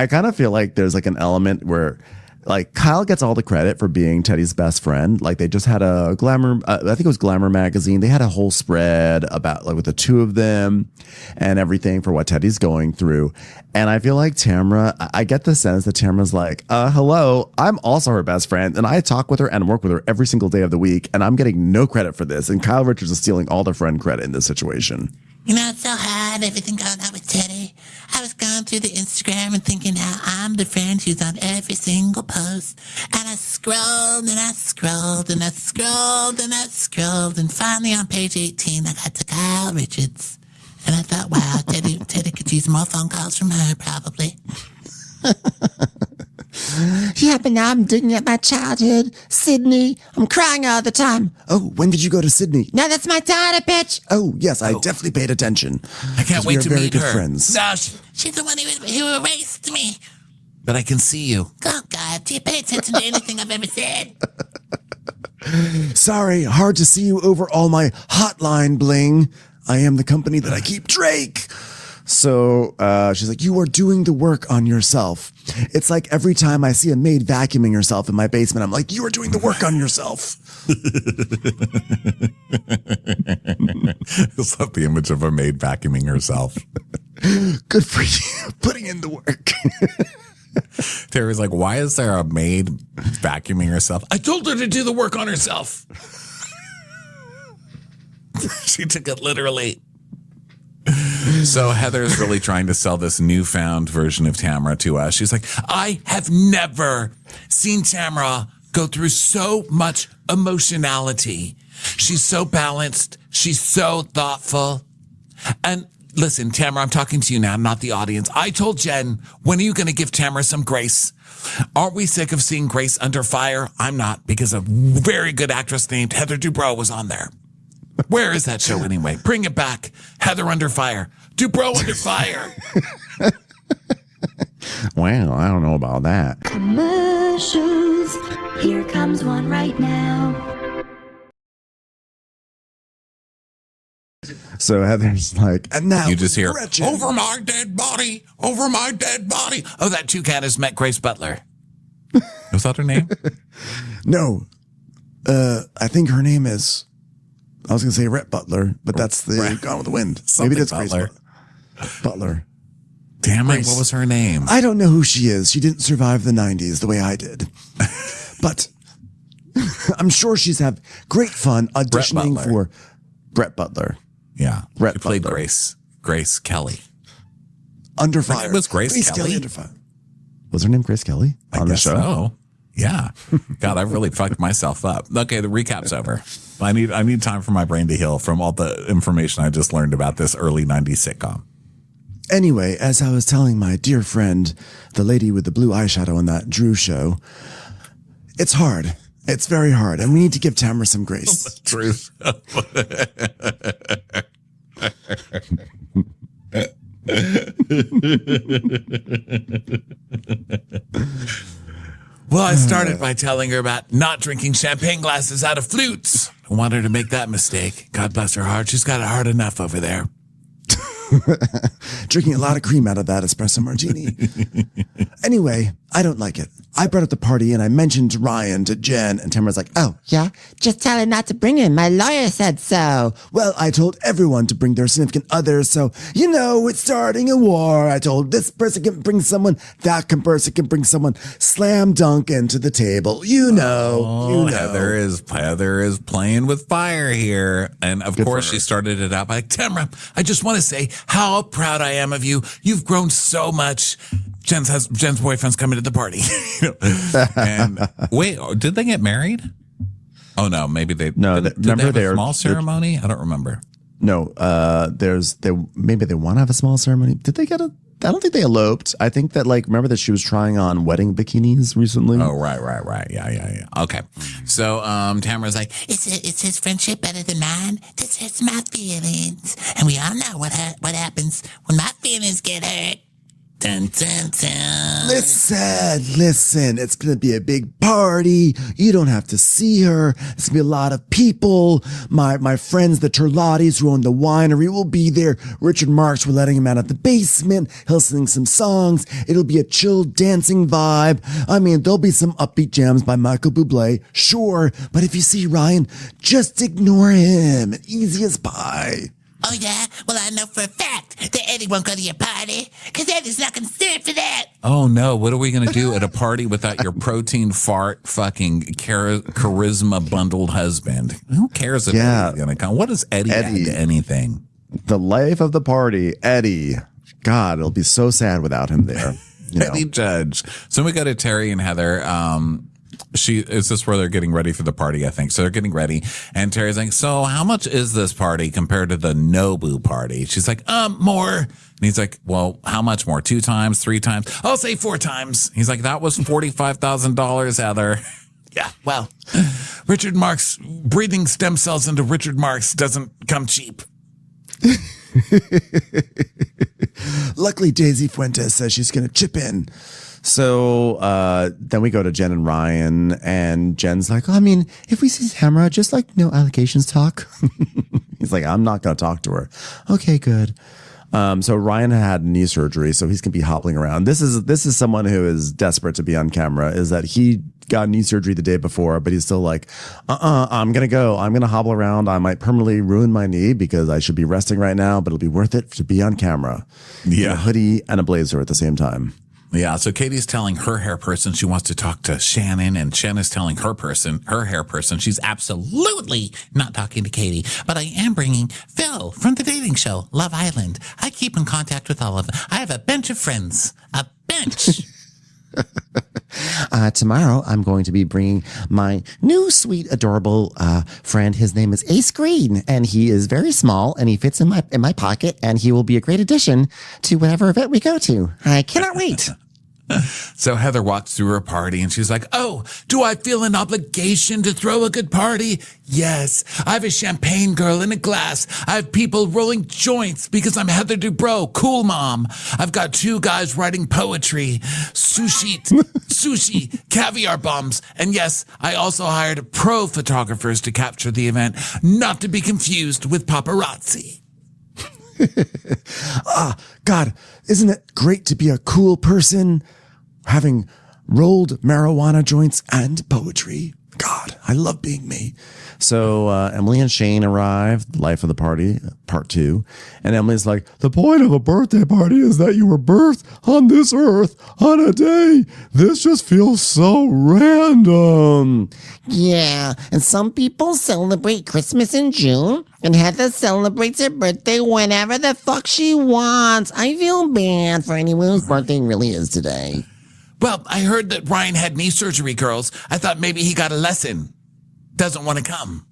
kind of feel like there's like an element where like Kyle gets all the credit for being Teddy's best friend. Like they just had a Glamour, I think it was Glamour magazine. They had a whole spread about like with the two of them and everything for what Teddy's going through. And I feel like Tamara, I get the sense that Tamara's like, hello, I'm also her best friend. And I talk with her and work with her every single day of the week. And I'm getting no credit for this. And Kyle Richards is stealing all the friend credit in this situation. You know, it's so hard, everything going on with Teddy. I was going through the Instagram and thinking how I'm the friend who's on every single post. And I scrolled and I scrolled and I scrolled and I scrolled. And finally on page 18, I got to Kyle Richards. And I thought, wow, Teddy could use more phone calls from her, probably. Yeah, but now I'm digging at my childhood. Sydney. I'm crying all the time. Oh, when did you go to Sydney? No, that's my daughter, bitch. Oh, yes, I definitely paid attention. I can't wait to very meet good her. friends. No, She's the one who erased me. but I can see you. Oh, God, do you pay attention to anything I've ever said? Sorry, hard to see you over all my hotline bling. I am the company that I keep Drake. So she's like, you are doing the work on yourself. It's like every time I see a maid vacuuming herself in my basement, I'm like, you are doing the work on yourself. I just love the image of a maid vacuuming herself. Good for you, putting in the work. Terry's like, why is there a maid vacuuming herself? I told her to do the work on herself. She took it literally. So Heather's really trying to sell this newfound version of Tamara to us. She's like, I have never seen Tamara go through so much emotionality. She's so balanced. She's so thoughtful. And listen, Tamara, I'm talking to you now, not the audience. I told Jen, when are you going to give Tamara some grace? Aren't we sick of seeing Grace under fire? I'm not, because a very good actress named Heather Dubrow was on there. Where is that show anyway? Bring it back. Heather under fire. Dubrow under fire. Well, I don't know about that. Commercials. Here comes one right now. So Heather's like, and now You just hear, Gretchen. over my dead body, over my dead body. Oh, that toucan has met Grace Butler. Was that her name? No, I think her name is, I was going to say Rhett Butler, but that's the Gone with the Wind. Maybe that's Butler. Grace Butler. Damn it, Grace. what was her name? I don't know who she is. She didn't survive the 90s the way I did. But I'm sure she's had great fun auditioning Butler. for Brett Butler. Yeah. Rhett She played Butler. Grace Kelly. Under Her Fire. name was Grace Kelly? Under Fire. Was her name Grace Kelly on the guess show? so. Yeah. God, I've really fucked myself up. Okay, the recap's over. I need time for my brain to heal from all the information I just learned about this early 90s sitcom. Anyway, as I was telling my dear friend, the lady with the blue eyeshadow on that Drew show, it's hard. It's very hard, and we need to give Tamara some grace. Truth. Well, I started by telling her about not drinking champagne glasses out of flutes. I want her to make that mistake. God bless her heart. She's got it hard enough over there. Drinking a lot of cream out of that espresso martini. Anyway, I don't like it. I brought up the party and I mentioned Ryan to Jen, and Tamara's like, oh, Yeah, just tell her not to bring him. My lawyer said so. well, I told everyone to bring their significant others, so, it's starting a war. I told this person can bring someone, that person can bring someone, slam dunk into the table. You know. Heather is playing with fire here. And of course, she started it out by Tamara, I just want to say how proud I am of you. You've grown so much. Jen's boyfriend's coming to the party. And wait, did they get married? Oh no, maybe they. No, did remember they have they're a small ceremony? I don't remember. No, maybe they want to have a small ceremony. Did they get a? I don't think they eloped. I think that remember that she was trying on wedding bikinis recently. Oh right. Yeah. Okay. So Tamara's like, Is his friendship better than mine? This hurts my feelings. And we all know what happens when my feelings get hurt. Dun, dun, dun. Listen, it's going to be a big party. You don't have to see her. There's going to be a lot of people. My friends, the Turlottis who own the winery, will be there. Richard Marx, we're letting him out of the basement. He'll sing some songs. It'll be a chill dancing vibe. There'll be some upbeat jams by Michael Bublé, sure. But if you see Ryan, just ignore him. Easy as pie. Oh, yeah? Well, I know for a fact that Eddie won't go to your party, because Eddie's not going to stand for that. oh no, what are we going to do at a party without your protein fart fucking charisma bundled husband? Who cares if Eddie's going to come? What does Eddie add to anything? The life of the party, Eddie. God, it'll be so sad without him there. Eddie Judge. So we go to Terry and Heather. Is this where they're getting ready for the party, I think. So they're getting ready. And Terry's like, so how much is this party compared to the Nobu party? She's like, more. And he's like, well, how much more? 2 times, 3 times? I'll say 4 times. He's like, that was $45,000, Heather. Yeah, well, Richard Marx, breathing stem cells into Richard Marx doesn't come cheap. Luckily, Daisy Fuentes says she's going to chip in. So then we go to Jen and Ryan, and Jen's like, if we see Tamara, just no allegations talk. He's like, I'm not going to talk to her. Okay, good. So Ryan had knee surgery, so he's going to be hobbling around. This is someone who is desperate to be on camera, is that he got knee surgery the day before, but he's still like, I'm going to go. I'm going to hobble around. I might permanently ruin my knee because I should be resting right now, but it'll be worth it to be on camera. Yeah. In a hoodie and a blazer at the same time. Yeah, so Katie's telling her hair person she wants to talk to Shannon, and Shannon's telling her hair person, she's absolutely not talking to Katie. But I am bringing Phil from the dating show, Love Island. I keep in contact with all of them. I have a bench of friends. A bench. Tomorrow, I'm going to be bringing my new, sweet, adorable friend. His name is Ace Green, and he is very small, and he fits in my pocket, and he will be a great addition to whatever event we go to. I cannot wait. So Heather walks through her party and she's like, oh, do I feel an obligation to throw a good party? Yes. I have a champagne girl in a glass. I have people rolling joints because I'm Heather Dubrow, cool mom. I've got 2 guys writing poetry, sushi, caviar bombs. And yes, I also hired pro photographers to capture the event, not to be confused with paparazzi. God, isn't it great to be a cool person having rolled marijuana joints and poetry? God, I love being me. So Emily and Shane arrive, life of the party, part 2. And Emily's like, the point of a birthday party is that you were birthed on this earth on a day. This just feels so random. Yeah, and some people celebrate Christmas in June, and Heather celebrates her birthday whenever the fuck she wants. I feel bad for anyone whose birthday really is today. Well, I heard that Ryan had knee surgery, girls. I thought maybe he got a lesson. Doesn't want to come.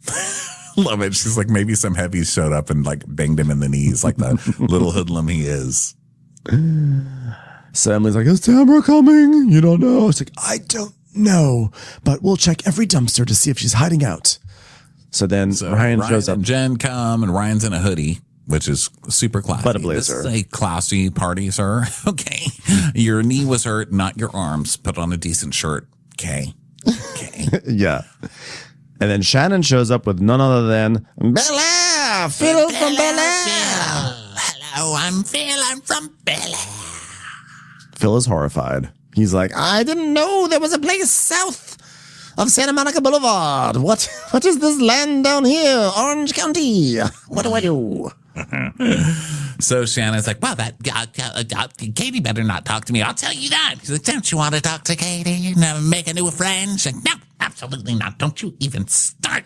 Love it. She's like, maybe some heavies showed up and banged him in the knees like the little hoodlum he is. So Emily's like, is Tamara coming? You don't know. It's like, I don't no, but we'll check every dumpster to see if she's hiding out. So then Ryan shows up. And Jen come, and Ryan's in a hoodie, which is super classy. But a blazer. This is a classy party, sir. Okay. Your knee was hurt, not your arms. Put on a decent shirt. Okay. Yeah. And then Shannon shows up with none other than Bella, Phil from Bella. Hello, I'm Phil. I'm from Bella. Phil is horrified. He's like, I didn't know there was a place south of Santa Monica Boulevard. What is this land down here? Orange County. What do I do? So Shannon's like, Well, Katie better not talk to me. I'll tell you that. She's like, don't you want to talk to Katie and make a new friend? She's like, no, absolutely not. Don't you even start.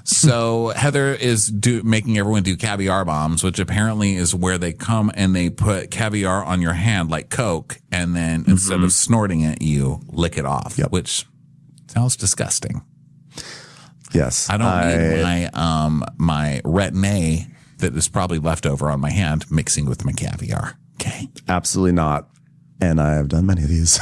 so Heather is making everyone do caviar bombs, which apparently is where they come and they put caviar on your hand like Coke, and then instead of snorting it, you lick it off, which sounds disgusting. Yes. I don't need my retin-A that is probably left over on my hand mixing with my caviar. Okay. Absolutely not. And I have done many of these.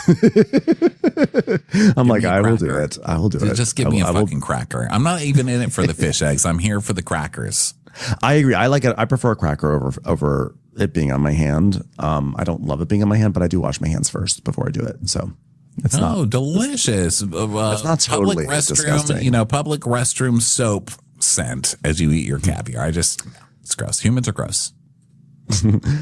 I'm like, I will do it. I will do it. Just give me a fucking cracker. I'm not even in it for the fish eggs. I'm here for the crackers. I agree. I like it. I prefer a cracker over it being on my hand. I don't love it being on my hand, but I do wash my hands first before I do it. So it's not delicious. It's not totally public restroom, disgusting. Public restroom soap scent as you eat your caviar. It's gross. Humans are gross.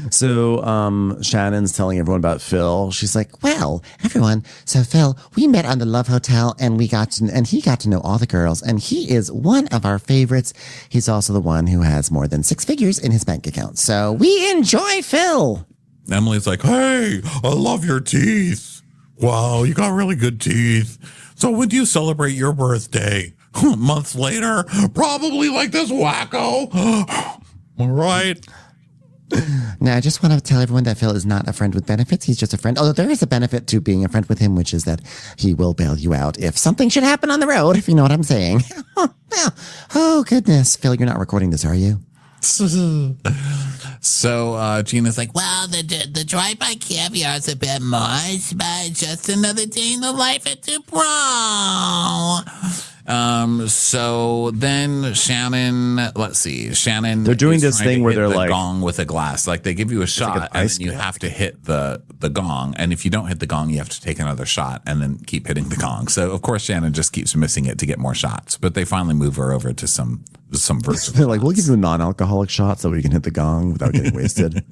So Shannon's telling everyone about Phil. She's like, Well, everyone, so Phil, we met on the Love Hotel and he got to know all the girls, and he is one of our favorites. He's also the one who has more than 6 figures in his bank account. So we enjoy Phil. Emily's like, hey, I love your teeth. Wow, you got really good teeth. So when do you celebrate your birthday? Months later? Probably like this wacko. All right. Now, I just want to tell everyone that Phil is not a friend with benefits. He's just a friend. Although there is a benefit to being a friend with him, which is that he will bail you out if something should happen on the road, if you know what I'm saying. Oh, goodness. Phil, you're not recording this, are you? So Gina's like, Well, the drive-by caviar is a bit much, but just another day in the life at Dupro. So then Shannon, they're doing this thing where they're like gong with a glass. Like they give you a shot and then you have to hit the gong. And if you don't hit the gong, you have to take another shot and then keep hitting the gong. So of course Shannon just keeps missing it to get more shots. But they finally move her over to some virtual they're like, we'll give you a non-alcoholic shot so we can hit the gong without getting wasted.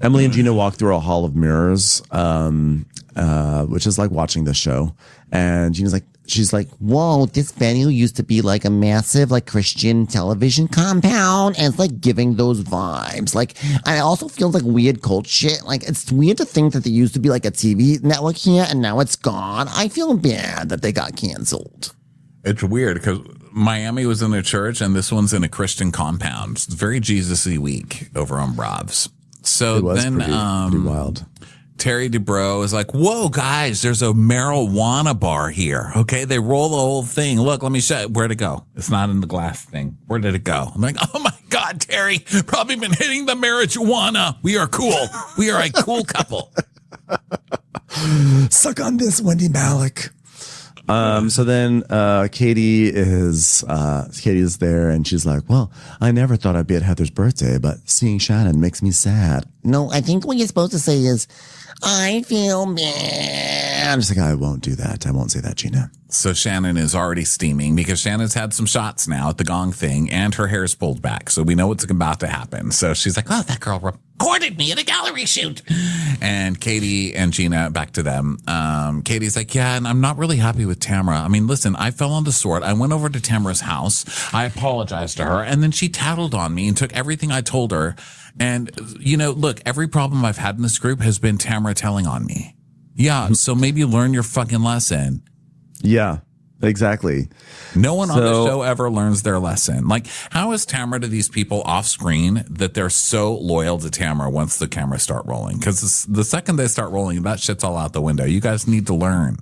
Emily and Gina walk through a hall of mirrors, which is like watching the show. And she's like, whoa, this venue used to be like a massive like Christian television compound, and it's like giving those vibes. Like, I also feel like weird cult shit. Like, it's weird to think that there used to be like a TV network here and now it's gone. I feel bad that they got canceled. It's weird because Miami was in a church and this one's in a Christian compound. It's very Jesus-y week over on Brav's. So it was then pretty wild. Terry Dubrow is like, whoa, guys, there's a marijuana bar here. Okay, they roll the whole thing. Look, let me show you. Where'd it go? It's not in the glass thing. Where did it go? I'm like, oh, my God, Terry, probably been hitting the marijuana. We are cool. We are a cool couple. Suck on this, Wendy Malick. So then Katie is there, and she's like, well, I never thought I'd be at Heather's birthday, but seeing Shannon makes me sad. No, I think what you're supposed to say is, I feel bad. I'm just like, I won't do that. I won't say that, Gina. So Shannon is already steaming because Shannon's had some shots now at the gong thing and her hair's pulled back. So we know what's about to happen. So she's like, oh, that girl recorded me at a gallery shoot. And Katie and Gina, back to them. Katie's like, yeah, and I'm not really happy with Tamara. I mean, listen, I fell on the sword. I went over to Tamara's house. I apologized to her. And then she tattled on me and took everything I told her. And, look, every problem I've had in this group has been Tamara telling on me. Yeah, so maybe learn your fucking lesson. Yeah, exactly. No one on the show ever learns their lesson. Like, how is Tamara to these people off screen that they're so loyal to Tamara once the cameras start rolling? Because the second they start rolling, that shit's all out the window. You guys need to learn.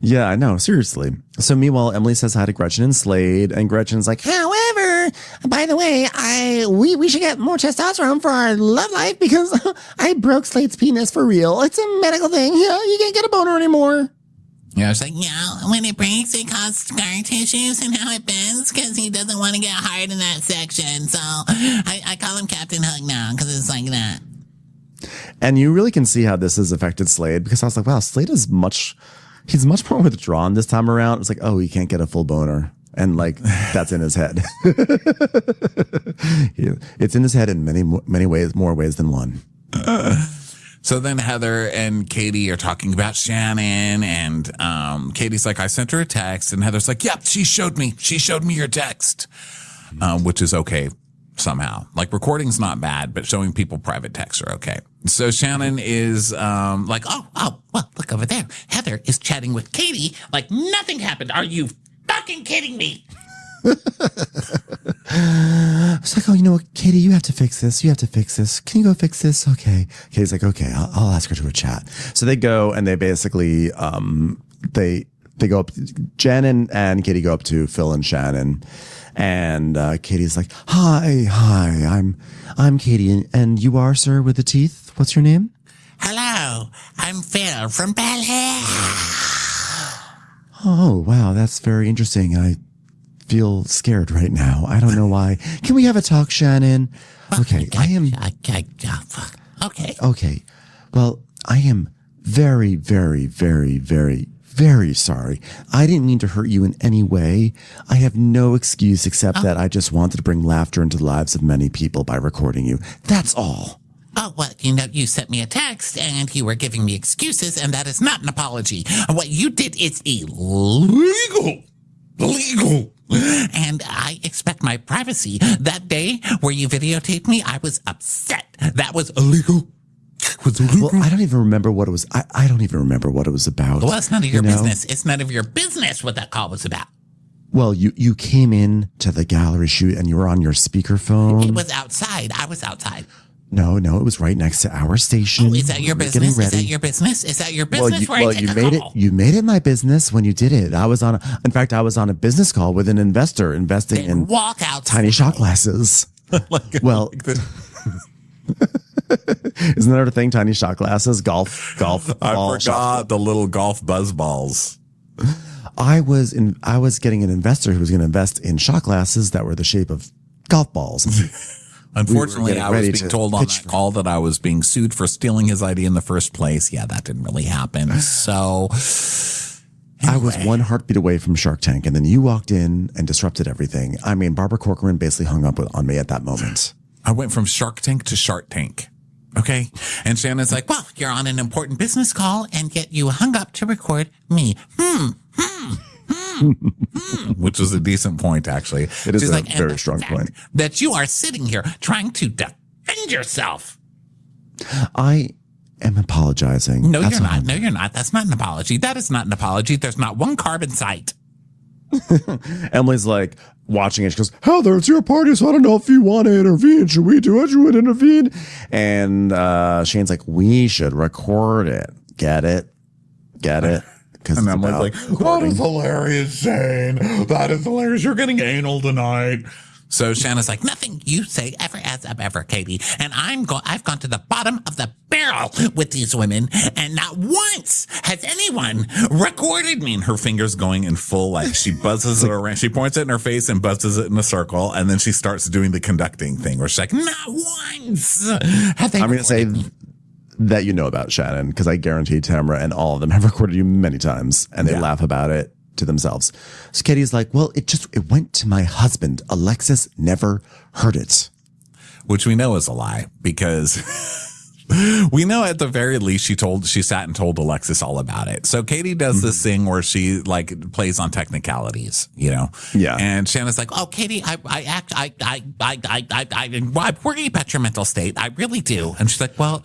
Yeah, I know. Seriously. So meanwhile, Emily says hi to Gretchen and Slade, and Gretchen's like, however, by the way, we should get more testosterone for our love life because I broke Slate's penis for real. It's a medical thing. Yeah, you can't get a boner anymore. Yeah, it's like, When it breaks, it causes scar tissues and how it bends because he doesn't want to get hard in that section. So I call him Captain Hook now because it's like that. And you really can see how this has affected Slade because I was like, wow, Slade is he's much more withdrawn this time around. It's like, oh, he can't get a full boner. And like, that's in his head. It's in his head in many ways, more ways than one. So then Heather and Katie are talking about Shannon, and Katie's like, I sent her a text, and Heather's like, yep, she showed me your text, which is okay somehow. Like, recording's not bad, but showing people private texts are okay. So Shannon is like, well, look over there. Heather is chatting with Katie like nothing happened. Are you fucking kidding me? I was like, oh, you know what, Katie, you have to fix this. You have to fix this. Can you go fix this? Okay. Katie's like, okay, I'll ask her to a chat. So they go and they basically, they go up, Jen and Katie go up to Phil and Shannon. And Katie's like, hi, I'm Katie. And you are, sir, with the teeth? What's your name? Hello, I'm Phil from Bel Air. Oh, wow, that's very interesting. I feel scared right now. I don't know why. Can we have a talk, Shannon? Okay, Okay. Well, I am very, very, very, very, very sorry. I didn't mean to hurt you in any way. I have no excuse except that I just wanted to bring laughter into the lives of many people by recording you. That's all. Oh, well, you sent me a text and you were giving me excuses, and that is not an apology. What you did is illegal. And I expect my privacy. That day where you videotaped me, I was upset. That was illegal. Well, I don't even remember what it was. I don't even remember what it was about. Well, it's none of your business. It's none of your business what that call was about. Well, you came in to the gallery shoot and you were on your speakerphone. It was outside. I was outside. No, it was right next to our station. Oh, is that your business? Is that your business? Is that your business? You made it my business when you did it. I was on a business call with an investor investing in walk out tiny shot glasses. Well, isn't that a thing? Tiny shot glasses, golf. I forgot the little golf buzz balls. I was getting an investor who was going to invest in shot glasses that were the shape of golf balls. Unfortunately, I was being told on that call that I was being sued for stealing his idea in the first place. Yeah, that didn't really happen. So anyway. I was one heartbeat away from Shark Tank, and then you walked in and disrupted everything. I mean, Barbara Corcoran basically hung up on me at that moment. I went from Shark Tank to Shark Tank. Okay. And Shannon's like, well, you're on an important business call, and yet you hung up to record me. Which was a decent point, actually. It is a very strong point. That you are sitting here trying to defend yourself. I am apologizing. No, you're not. No, you're not. That's not an apology. That is not an apology. There's not one carb in sight. Emily's like watching it. She goes, Heather, it's your party, so I don't know if you want to intervene. Should we do it? Should we intervene? And Shane's like, we should record it. Get it? And I'm like, that is hilarious, Shane. That is hilarious. You're getting anal tonight. So Shannon's like, nothing you say ever adds up ever, Katie. And I've gone to the bottom of the barrel with these women, and not once has anyone recorded me. And her fingers going in full, like she buzzes it around. She points it in her face and buzzes it in a circle. And then she starts doing the conducting thing where she's like, not once have they I'm going to say that you know about Shannon, because I guarantee Tamara and all of them have recorded you many times, and they laugh about it to themselves. So Katie's like, well, it went to my husband. Alexis never heard it. Which we know is a lie, because we know at the very least she sat and told Alexis all about it. So Katie does this thing where she like plays on technicalities, Yeah. And Shannon's like, oh, Katie, I worry about your mental state. I really do. And she's like, well,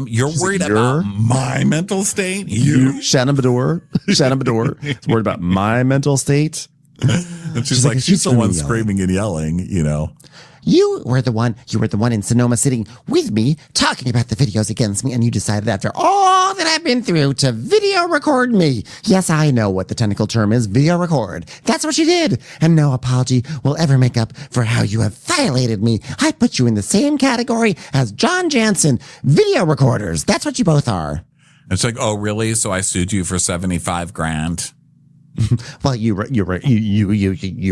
you're worried about my mental state? You? Shannon Bador is worried about my mental state. And she's like, she's the one screaming and yelling, You were the one in Sonoma sitting with me talking about the videos against me, and you decided after all that I've been through to video record me. Yes, I know what the technical term is, video record. That's what you did. And no apology will ever make up for how you have violated me. I put you in the same category as John Jansen, video recorders. That's what you both are. It's like, oh, really? So I sued you for $75,000. Well, you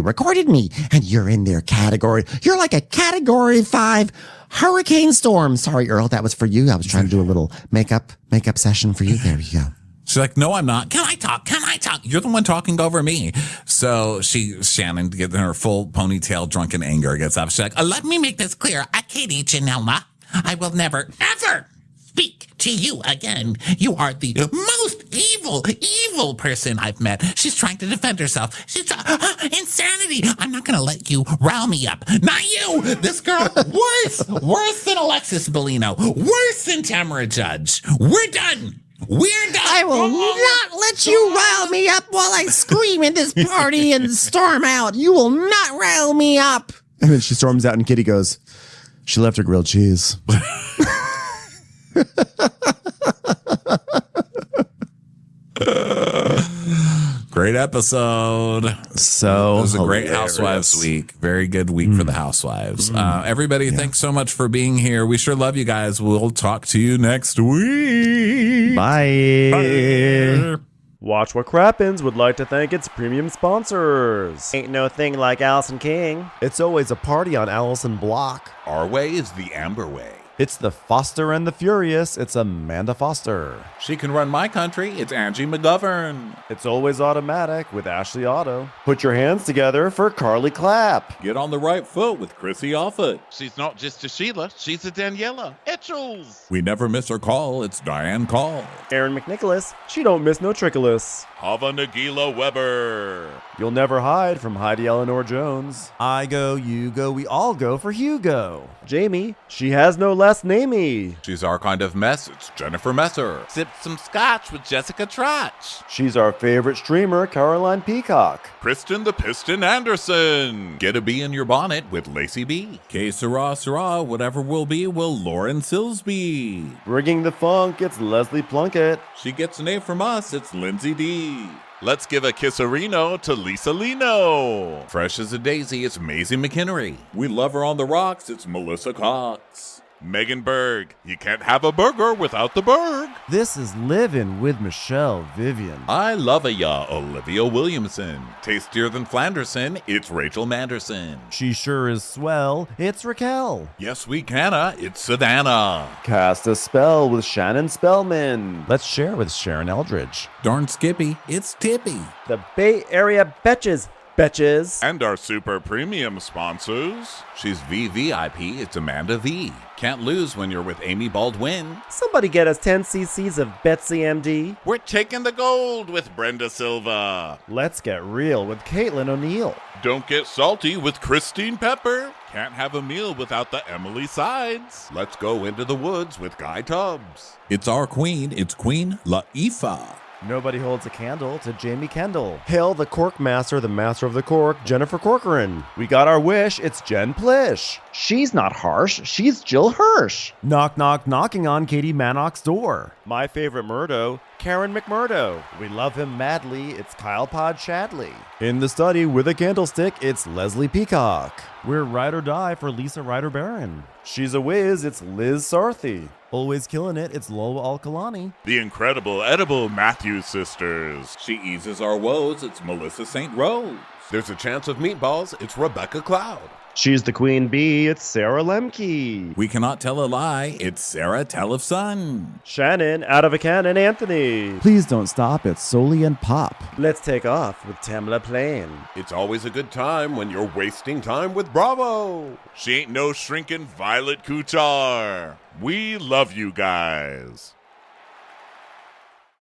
recorded me, and you're in their category. You're like a Category 5 hurricane storm. Sorry, Earl, that was for you. I was trying to do a little makeup session for you. There you go. She's like, no, I'm not. Can I talk? You're the one talking over me. So Shannon, getting her full ponytail, drunken anger, gets up. She's like, Let me make this clear. Katie Janelma, I will never, ever speak to you again. You are the most evil person I've met. She's trying to defend herself. She's insanity. I'm not going to let you rile me up. Not you. This girl, worse than Alexis Bellino, worse than Tamara Judge. We're done. I will not let you rile me up while I scream at this party and storm out. You will not rile me up. And then she storms out and Kitty goes, she left her grilled cheese. great episode. So it was a great hilarious. Housewives week. Very good week for the Housewives. Everybody, thanks so much for being here. We sure love you guys. We'll talk to you next week. Bye. Bye. Watch What Crappens would like to thank its premium sponsors. Ain't no thing like Allison King. It's always a party on Allison Block. Our way is the Amber way. It's the Foster and the Furious. It's Amanda Foster. She can run my country. It's Angie McGovern. It's always automatic with Ashley Auto. Put your hands together for Carly Clapp. Get on the right foot with Chrissy Offit. She's not just a Sheila, she's a Daniela. Etchels. We never miss her call. It's Diane Call. Aaron McNicholas. She don't miss no trickolas. Hava Nagila Weber. You'll never hide from Heidi Eleanor Jones. I go, you go, we all go for Hugo. Jamie. She has no last namey. She's our kind of mess. It's Jennifer Messer. Sip some scotch with Jessica Trotch. She's our favorite streamer, Caroline Peacock. Kristen the Piston Anderson. Get a bee in your bonnet with Lacey B. Que sera, whatever will be, will Lauren Silsby. Bringing the funk, it's Leslie Plunkett. She gets an A from us. It's Lindsay D. Let's give a kisserino to Lisa Lino. Fresh as a daisy, it's Maisie McKinnery. We love her on the rocks. It's Melissa Cox. Megan Berg. You can't have a burger without the Berg. This is Livin' with Michelle Vivian. I love ya, Olivia Williamson. Tastier than Flanderson, it's Rachel Manderson. She sure is swell. It's Raquel. Yes, we canna, it's Savannah. Cast a spell with Shannon Spellman. Let's share with Sharon Eldridge. Darn Skippy, it's Tippy. The Bay Area Betches. And our super premium sponsors. She's VVIP, it's Amanda V. Can't lose when you're with Amy Baldwin. Somebody get us 10 cc's of Betsy MD. We're taking the gold with Brenda Silva. Let's get real with Caitlin O'Neill. Don't get salty with Christine Pepper. Can't have a meal without the Emily Sides. Let's go into the woods with Guy Tubbs. It's our queen, it's Queen Laifah. Nobody holds a candle to Jamie Kendall. Hail the Cork Master, the Master of the Cork, Jennifer Corcoran. We got our wish, it's Jen Plish. She's not harsh, she's Jill Hirsch. Knock, knock, knocking on Katie Manock's door. My favorite Murdo, Karen McMurdo. We love him madly, it's Kyle Pod Shadley. In the study with a candlestick, it's Leslie Peacock. We're Ride or Die for Lisa Ryder Barron. She's a whiz, it's Liz Sarthy. Always killing it, it's Lola Alkalani. The incredible edible Matthews sisters. She eases our woes, it's Melissa St. Rose. There's a chance of meatballs, it's Rebecca Cloud. She's the queen bee, it's Sarah Lemke. We cannot tell a lie, it's Sarah Telefson. Shannon, out of a cannon, Anthony. Please don't stop, it's Soli and Pop. Let's take off with Tamla Plain. It's always a good time when you're wasting time with Bravo. She ain't no shrinking Violet Kuchar. We love you guys.